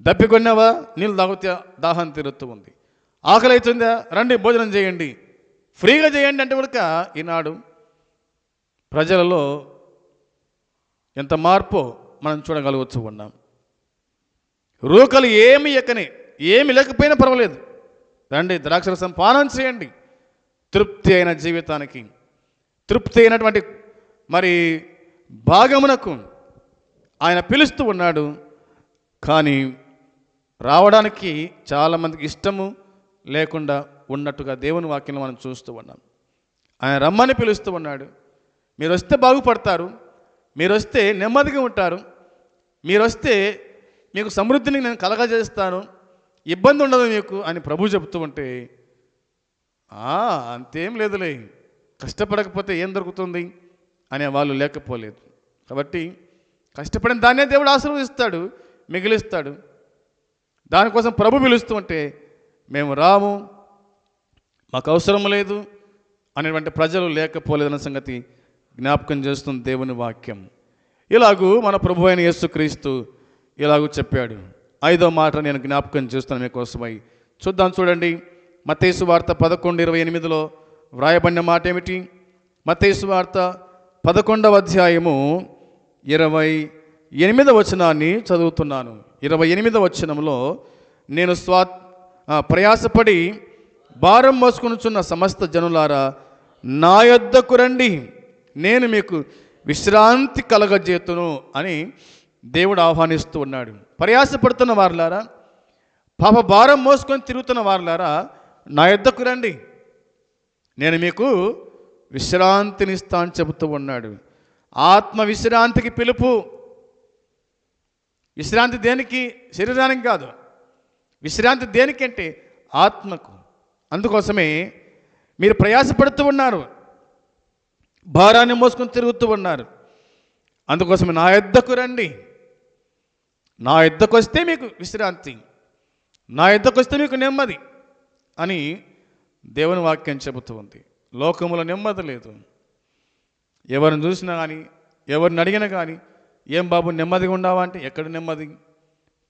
దప్పికొన్నవా నీళ్ళు తాగితే దాహం తీరుతూ ఉంది, ఆకలి అవుతుందా రండి భోజనం చేయండి, ఫ్రీగా చేయండి అంటే కూడా ఈనాడు ప్రజలలో ఎంత మార్పో మనం చూడగలవచ్చు ఉన్నాం. రూకలు ఏమి ఎక్కని, ఏమి లేకపోయినా పర్వాలేదు, రండి ద్రాక్షరసం పానం చేయండి. తృప్తి అయిన జీవితానికి, తృప్తి అయినటువంటి మరి భాగమునకు ఆయన పిలుస్తూ ఉన్నాడు. కానీ రావడానికి చాలామందికి ఇష్టము లేకుండా ఉన్నట్టుగా దేవుని వాక్యంలో మనం చూస్తూ ఉన్నాం. ఆయన రమ్మని పిలుస్తూ ఉన్నాడు. మీరు వస్తే బాగుపడతారు, మీరు వస్తే నెమ్మదిగా ఉంటారు, మీరు వస్తే మీకు సమృద్ధిని నేను కలగజేస్తాను, ఇబ్బంది ఉండదు మీకు అని ప్రభు చెబుతూ ఉంటే అంతేం లేదులే, కష్టపడకపోతే ఏం దొరుకుతుంది అనే వాళ్ళు లేకపోలేదు. కాబట్టి కష్టపడిన దాన్నే దేవుడు ఆశీర్వదిస్తాడు, మిగిలిస్తాడు. దానికోసం ప్రభు పిలుస్తూ ఉంటే మేము రాము, మాకు అవసరం లేదు అనేటువంటి ప్రజలు లేకపోలేదన్న సంగతి జ్ఞాపకం చేస్తుంది దేవుని వాక్యం. ఇలాగూ మన ప్రభు అయిన యేసుక్రీస్తు ఇలాగూ చెప్పాడు. 5వ మాట నేను జ్ఞాపకం చేస్తున్నాను మీకోసమై. చూడండి. మత్తయి సువార్త 11:28లో వ్రాయబడిన మాట ఏమిటి? మత్తయి సువార్త 11వ అధ్యాయము 28వ వచనాన్ని చదువుతున్నాను. 28వ వచనంలో నేను ప్రయాసపడి భారం మోసుకొనుచున్న సమస్త జనులారా నా యొద్దకు రండి, నేను మీకు విశ్రాంతి కలగజేతును అని దేవుడు ఆహ్వానిస్తూ ఉన్నాడు. ప్రయాసపడుతున్న వారులారా, పాప భారం మోసుకొని తిరుగుతున్న వారులారా నా యొద్దకు రండి, నేను మీకు విశ్రాంతినిస్తా అని చెబుతూ ఉన్నాడు. ఆత్మ విశ్రాంతికి పిలుపు. విశ్రాంతి దేనికి? శరీరానికి కాదు. విశ్రాంతి దేనికంటే ఆత్మకు. అందుకోసమే మీరు ప్రయాసపడుతూ ఉన్నారు, భారాన్ని మోసుకొని తిరుగుతూ ఉన్నారు. అందుకోసమే నా యొద్దకు రండి, నా యొద్దకు వస్తే మీకు విశ్రాంతి, నా యొద్దకు వస్తే మీకు నెమ్మది అని దేవుని వాక్యం చెబుతూ ఉంది. లోకములో నెమ్మది లేదు. ఎవరిని చూసినా కానీ, ఎవరిని అడిగినా కానీ, ఏం బాబు నెమ్మదిగా ఉండవా అంటే ఎక్కడ నెమ్మది?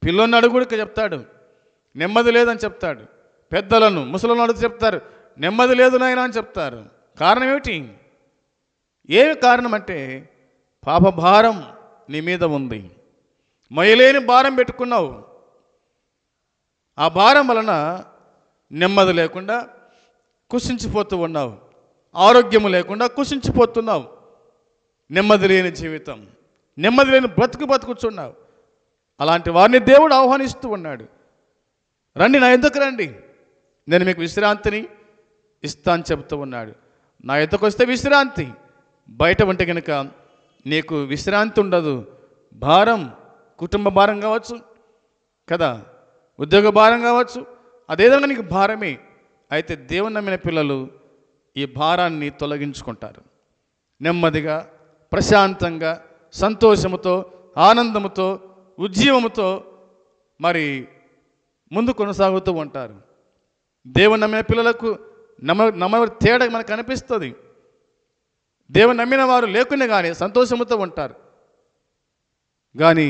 పిల్లోని అడుగుడు చెప్తాడు నెమ్మది లేదని చెప్తాడు. పెద్దలను ముసలను అడుగు చెప్తారు నెమ్మది లేదు నాయన అని చెప్తారు. కారణం ఏమిటి? ఏమి కారణం అంటే పాపభారం నీ మీద ఉంది. మొయ్యలేని భారం పెట్టుకున్నావు. ఆ భారం వలన నెమ్మది లేకుండా కుషించిపోతూ ఉన్నావు. ఆరోగ్యము లేకుండా కుషించిపోతున్నావు. నెమ్మది లేని జీవితం, నెమ్మది లేని బతుకుచున్నావు. అలాంటి వారిని దేవుడు ఆహ్వానిస్తూ ఉన్నాడు. రండి, నా ఎద్దకు రండి, నేను మీకు విశ్రాంతిని ఇస్తా అని చెబుతూ ఉన్నాడు. నా ఎద్దకు వస్తే విశ్రాంతి. బయట ఉంటే కనుక నీకు విశ్రాంతి ఉండదు. భారం, కుటుంబ భారం కావచ్చు కదా, ఉద్యోగ భారం కావచ్చు, అదేవిధంగా నీకు భారమే. అయితే దేవుని నమ్మిన పిల్లలు ఈ భారాన్ని తొలగించుకుంటారు. నెమ్మదిగా, ప్రశాంతంగా, సంతోషముతో, ఆనందముతో, ఉజ్జీవముతో మరి ముందు కొనసాగుతూ ఉంటారు. దేవుని నమ్మిన పిల్లలకు నమ్మ తేడా మనకు కనిపిస్తుంది. దేవుని నమ్మిన వారు లేకునే కానీ సంతోషముతో ఉంటారు. కానీ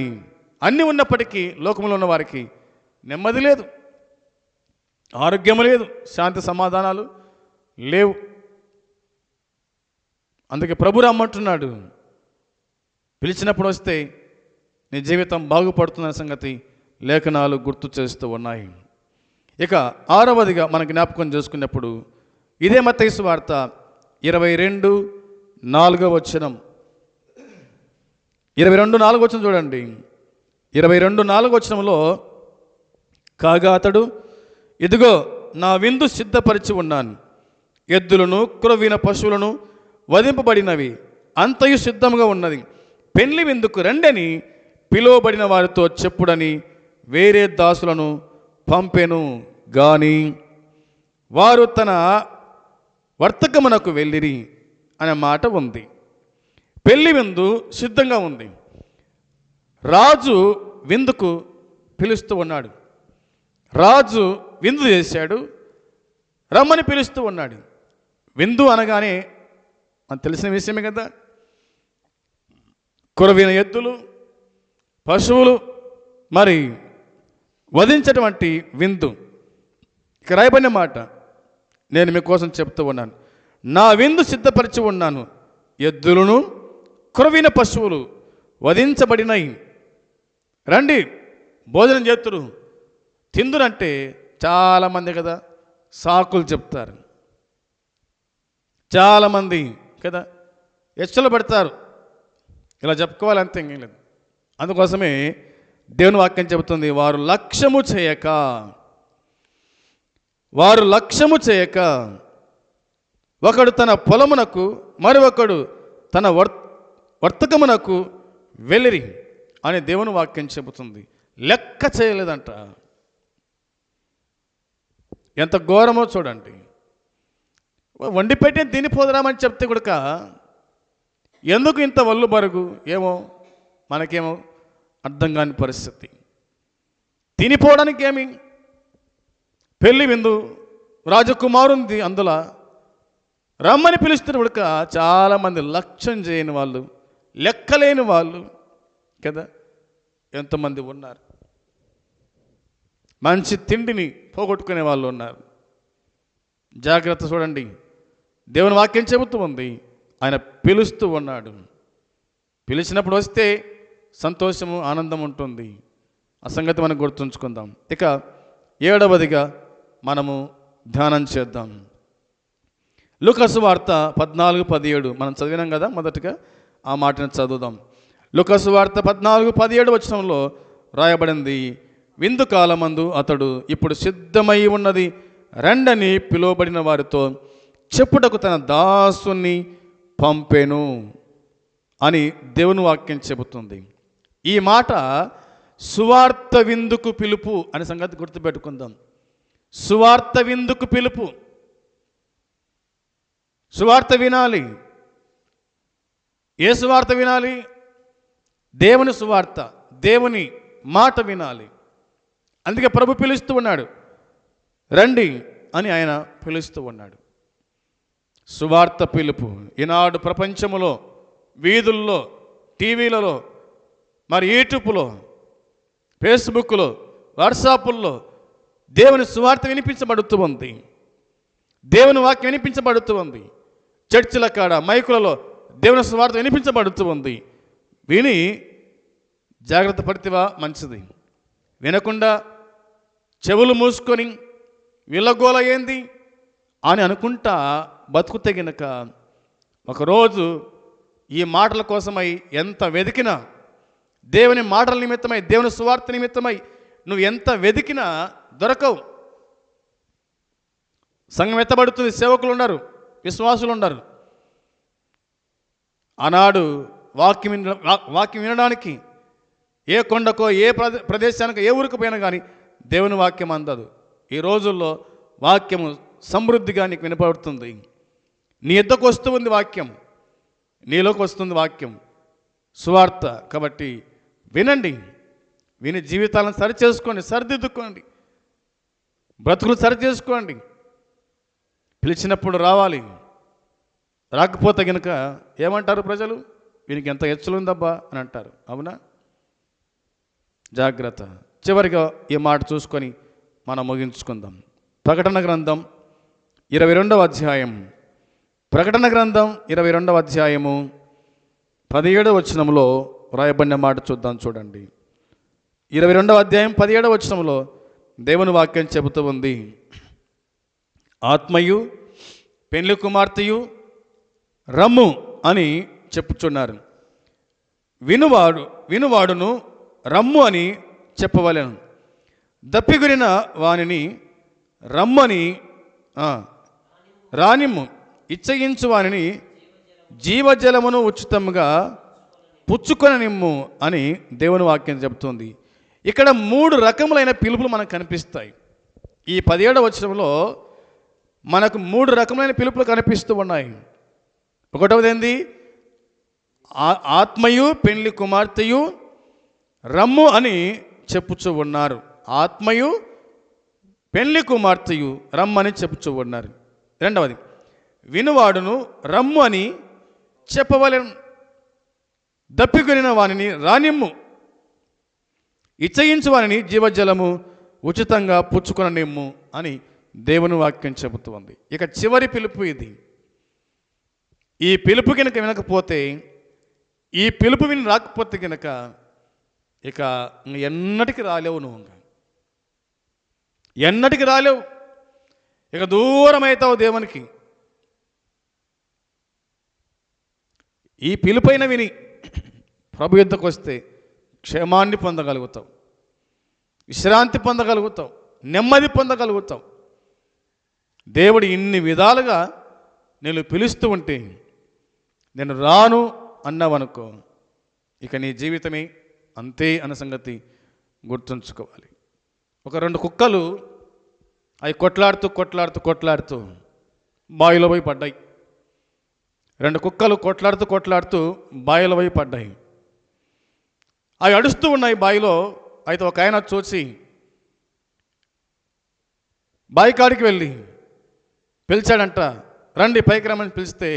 అన్నీ ఉన్నప్పటికీ లోకంలో ఉన్న వారికి నెమ్మది లేదు, ఆరోగ్యం లేదు, శాంతి సమాధానాలు లేవు. అందుకే ప్రభు రమ్మంటున్నాడు, పిలిచినప్పుడు వస్తే నీ జీవితం బాగుపడుతున్న సంగతి లేఖనాలు గుర్తు చేస్తూ ఉన్నాయి. ఇక 6వదిగా మన జ్ఞాపకం చేసుకున్నప్పుడు ఇదే మత్తయి సువార్త 22:4 22:4 చూడండి. 22:4 కాగా అతడు, ఇదిగో నా విందు సిద్ధపరిచి ఉన్నాను, ఎద్దులను క్రొవ్విన పశువులను వధింపబడినవి అంతయు సిద్ధముగా ఉన్నది, పెళ్లి విందుకు రండని పిలువబడిన వారితో చెప్పుడని వేరే దాసులను పంపెను గాని వారు తన వర్తకమునకు వెళ్ళిరి అనే మాట ఉంది. పెళ్లి విందు సిద్ధంగా ఉంది. రాజు విందుకు పిలుస్తూ ఉన్నాడు. రాజు విందు చేశాడు, రమ్మని పిలుస్తూ ఉన్నాడు. విందు అనగానే మనకు తెలిసిన విషయమే కదా, కొరవిన ఎద్దులు, పశువులు మరి వధించేటువంటి విందు. ఇక రాయబడిన మాట నేను మీకోసం చెప్తూ ఉన్నాను. నా విందు సిద్ధపరిచి ఉన్నాను, ఎద్దులను కొరవిన పశువులు వధించబడినాయి, రండి భోజనం చేతురు. తిందురంటే చాలామంది కదా సాకులు చెప్తారు, చాలామంది కదా ఎచ్చలు పెడతారు. ఇలా చెప్పుకోవాలంతే, ఏం లేదు. అందుకోసమే దేవుని వాక్యం చెబుతుంది, వారు లక్ష్యము చేయక ఒకడు తన పొలమునకు మరి ఒకడు తన వర్తకమునకు వెళ్ళిరి అని దేవుని వాక్యం చెబుతుంది. లెక్క చేయలేదంట. ఎంత ఘోరమో చూడండి. వండి పెట్టి తినిపోదురామని చెప్తే కూడా ఎందుకు ఇంత వల్లు బరుగు, ఏమో మనకేమో అర్థం కాని పరిస్థితి. తినిపోవడానికి ఏమి, పెళ్ళి విందు, రాజకుమారుంది, అందులో రమ్మని పిలుస్తున్న ఉడక చాలామంది లక్ష్యం చేయని వాళ్ళు, లెక్కలేని వాళ్ళు కదా ఎంతమంది ఉన్నారు. మంచి తిండిని పోగొట్టుకునే వాళ్ళు ఉన్నారు. జాగ్రత్త చూడండి. దేవుని వాక్యం చెబుతూ ఉంది, ఆయన పిలుస్తూ ఉన్నాడు. పిలిచినప్పుడు వస్తే సంతోషము, ఆనందం ఉంటుంది. ఆ సంగతి మనం గుర్తుంచుకుందాం. ఇక 7వదిగా మనము ధ్యానం చేద్దాం. లూకాసు వార్త 14:17 మనం చదివినాం కదా. మొదటగా ఆ మాటను చదువుదాం. లూకాసు వార్త 14:17 రాయబడింది, విందు కాలమందు అతడు ఇప్పుడు సిద్ధమై ఉన్నది రండని పిలువబడిన వారితో చెప్పుటకు తన దాసుని పంపెను అని దేవుని వాక్యం చెబుతుంది. ఈ మాట సువార్త విందుకు పిలుపు అనే సంగతి గుర్తుపెట్టుకుందాం. సువార్త విందుకు పిలుపు. సువార్త వినాలి. ఏ సువార్త వినాలి? దేవుని సువార్త, దేవుని మాట వినాలి. అందుకే ప్రభు పిలుస్తూ ఉన్నాడు, రండి అని ఆయన పిలుస్తూ ఉన్నాడు. సువార్త పిలుపు ఈనాడు ప్రపంచములో, వీధుల్లో, టీవీలలో, మరి యూట్యూబ్లో, ఫేస్బుక్లో, వాట్సాప్లో దేవుని సువార్త వినిపించబడుతూ ఉంది. దేవుని వాక్యం వినిపించబడుతూ ఉంది. చర్చిల కాడ మైకులలో దేవుని సువార్త వినిపించబడుతూ ఉంది. విని జాగ్రత్త పడితేవా మంచిది. వినకుండా చెవులు మూసుకొని విల్లగోల ఏంది అని అనుకుంటా బతుకుతే గనక ఒకరోజు ఈ మాటల కోసమై ఎంత వెతికినా, దేవుని మాటల నిమిత్తమై, దేవుని సువార్త నిమిత్తమై నువ్వు ఎంత వెతికినా దొరకవు. సంఘం ఎత్తబడుతుంది, సేవకులు ఉన్నారు, విశ్వాసులు ఉన్నారు. ఆనాడు వాక్యం వినడానికి ఏ కొండకో ఏ ప్రదేశానికో ఏ ఊరికి పోయినా కానీ దేవుని వాక్యం అందదు. ఈ రోజుల్లో వాక్యము సమృద్ధిగా నీకు వినపడుతుంది. నీ ఎద్దకు వస్తూ ఉంది వాక్యం, నీలోకి వస్తుంది వాక్యం, సువార్త. కాబట్టి వినండి, విని జీవితాలను సరిచేసుకోండి, సరిదిద్దుకోండి, బ్రతుకులు సరిచేసుకోండి. పిలిచినప్పుడు రావాలి, రాకపోతే కనుక ఏమంటారు ప్రజలు? వీనికి ఎంత హెచ్చులుందబ్బా అని అంటారు. అవునా? జాగ్రత్త. చివరిగా ఈ మాట చూసుకొని మనం ముగించుకుందాం. ప్రకటన గ్రంథం 22వ అధ్యాయం, ప్రకటన గ్రంథం 22వ అధ్యాయము 17వ వచనంలో రాయబడిన మాట చూద్దాం. చూడండి, 22వ అధ్యాయం 17వ వచనంలో దేవుని వాక్యం చెబుతూ ఉంది, ఆత్మయు పెండ్లి కుమార్తెయు రమ్ము అని చెప్పుచున్నారు. వినువాడును రమ్ము అని చెప్పవలెను. దప్పిగురిన వానిని రమ్మని రానిమ్ము, ఇచ్చగించు వానిని జీవజలమును ఉచితంగా పుచ్చుకొననిమ్ము అని దేవుని వాక్యం చెబుతుంది. ఇక్కడ 3 రకములైన పిలుపులు మనకు కనిపిస్తాయి. ఈ 17వ వచనంలో మనకు 3 రకములైన పిలుపులు కనిపిస్తూ ఉన్నాయి. ఒకటవది ఏంది? ఆత్మయు పెండ్లి కుమార్తెయు రమ్ము అని చెప్పుచూ ఉన్నారు. ఆత్మయు పెండ్లి కుమార్తెయు రమ్మని చెప్పుచూ ఉన్నారు. రెండవది, వినువాడును రమ్ము అని చెప్పవలెను. దప్పికొనిన వానిని రానిమ్ము, ఇచ్చయించు వానిని జీవజలము ఉచితంగా పుచ్చుకొననిమ్ము అని దేవుని వాక్యం చెబుతుంది. ఇక చివరి పిలుపు ఇది. ఈ పిలుపు కనుక వినకపోతే, ఈ పిలుపు విని రాకపోతే కనుక ఇక ఎన్నటికి రాలేవు, నువ్వు ఎన్నటికి రాలేవు. ఇక దూరం అవుతావు దేవునికి. ఈ పిలుపైన విని ప్రభు యుద్ధకు వస్తే క్షేమాన్ని పొందగలుగుతావు, విశ్రాంతి పొందగలుగుతావు, నెమ్మది పొందగలుగుతావు. దేవుడు ఇన్ని విధాలుగా నేను పిలుస్తూ ఉంటే నేను రాను అన్నావనుకో, ఇక నీ జీవితమే అంతే అన్న సంగతి గుర్తుంచుకోవాలి. ఒక 2 కుక్కలు అవి కొట్లాడుతూ బావిలో పోయి పడ్డాయి. 2 కుక్కలు కొట్లాడుతూ బావిలో పోయి పడ్డాయి. అవి అడుస్తూ ఉన్నాయి బావిలో. అయితే ఒక ఆయన చూసి బావి కాడికి వెళ్ళి పిలిచాడంట, రండి పైకి రమ్మని పిలిస్తే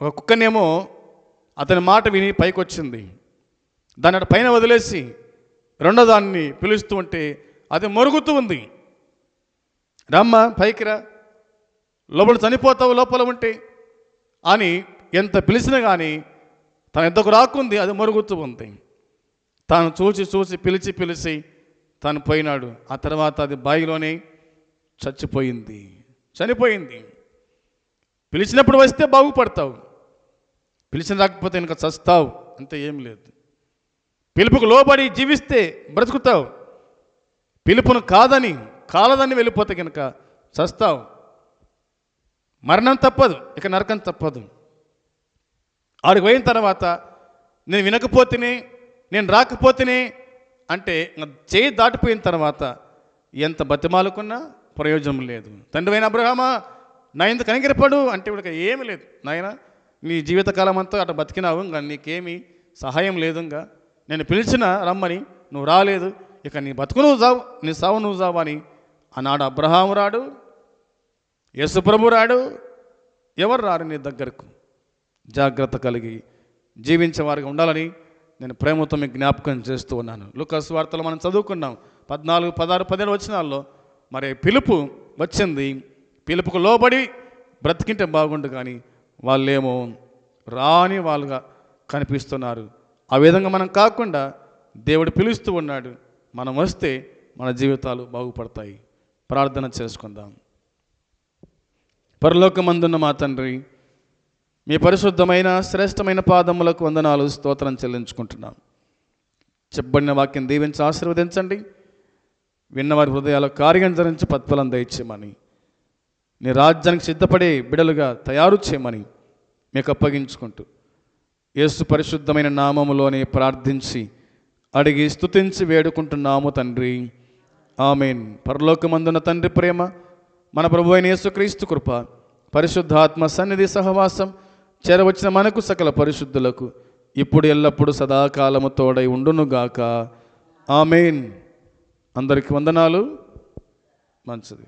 ఒక కుక్కనేమో అతని మాట విని పైకి వచ్చింది. దాన్ని అటు పైన వదిలేసి రెండో దాన్ని పిలుస్తూ ఉంటే అది మొరుగుతూ ఉంది. రమ్మ పైకి రా, లోపల చనిపోతావు లోపల ఉంటే అని ఎంత పిలిచినా కానీ తన ఎంతకు రాకుంది, అది మొరుగుతూ ఉంది. తాను చూసి పిలిచి తాను పోయినాడు. ఆ తర్వాత అది బావిలోనే చనిపోయింది. పిలిచినప్పుడు వస్తే బాగుపడతావు, పిలిచిన రాకపోతే ఇంకా చస్తావు, అంతే, ఏం లేదు. పిలుపుకు లోబడి జీవిస్తే బ్రతుకుతావు, పిలుపును కాలదని వెళ్ళిపోతే కనుక చస్తావు. మరణం తప్పదు, ఇక నరకం తప్పదు. ఆడికి పోయిన తర్వాత నేను వినకపోతేనే, నేను రాకపోతేనే అంటే చేయి దాటిపోయిన తర్వాత ఎంత బతిమాలుకున్నా ప్రయోజనం లేదు. తండ్రి అయిన అబ్రహామా, నా ఎందుకు కనికరపడు అంటే ఇవిడికి ఏమీ లేదు. నాయన, నీ జీవితకాలం అంతా అటు బతికినావు, ఇంకా నీకేమీ సహాయం లేదు. ఇంకా నేను పిలిచిన రమ్మని నువ్వు రాలేదు, ఇక నీ బతుకు నువ్వు చావు, నీ సావు నువ్వు చావు అని ఆనాడు అబ్రహాము రాడు, యేసు ప్రభు రాడు, ఎవరు రారు నీ దగ్గరకు. జాగ్రత్త కలిగి జీవించేవారిగా ఉండాలని నేను ప్రేమతో మీకు జ్ఞాపకం చేస్తూ ఉన్నాను. లూకాసు వార్తలు మనం చదువుకున్నాం 14, 16, 17 వచనాల్లో. మరి పిలుపు వచ్చింది, పిలుపుకు లోబడి బ్రతికింటే బాగుండు, కానీ వాళ్ళేమో రాని వాళ్ళుగా కనిపిస్తున్నారు. ఆ విధంగా మనం కాకుండా దేవుడు పిలుస్తూ ఉన్నాడు. మనం వస్తే మన జీవితాలు బాగుపడతాయి. ప్రార్థన చేసుకుందాం. పరలోకమందున్న మా తండ్రి, మీ పరిశుద్ధమైన శ్రేష్టమైన పాదములకు వందనాలు, స్తోత్రం చెల్లించుకుంటున్నాం. చెప్పబడిన వాక్యం దీవించి ఆశీర్వదించండి. విన్నవారి హృదయాల కార్యం ధరించి పత్ఫలం దయచేయమని, నీ రాజ్యానికి సిద్ధపడే బిడలుగా తయారు చేయమని మీకు అప్పగించుకుంటూ యేసు పరిశుద్ధమైన నామములోనే ప్రార్థించి అడిగి స్తుతించి వేడుకుంటున్నాము తండ్రి. ఆమేన్. పరలోకమందున్న తండ్రి ప్రేమ, మన ప్రభు అయిన యేసుక్రీస్తు కృప, పరిశుద్ధాత్మ సన్నిధి సహవాసం చేరవచ్చిన మనకు సకల పరిశుద్ధులకు ఇప్పుడు ఎల్లప్పుడూ సదాకాలము తోడై ఉండునుగాక. ఆమేన్. అందరికి వందనాలు. మంచిది.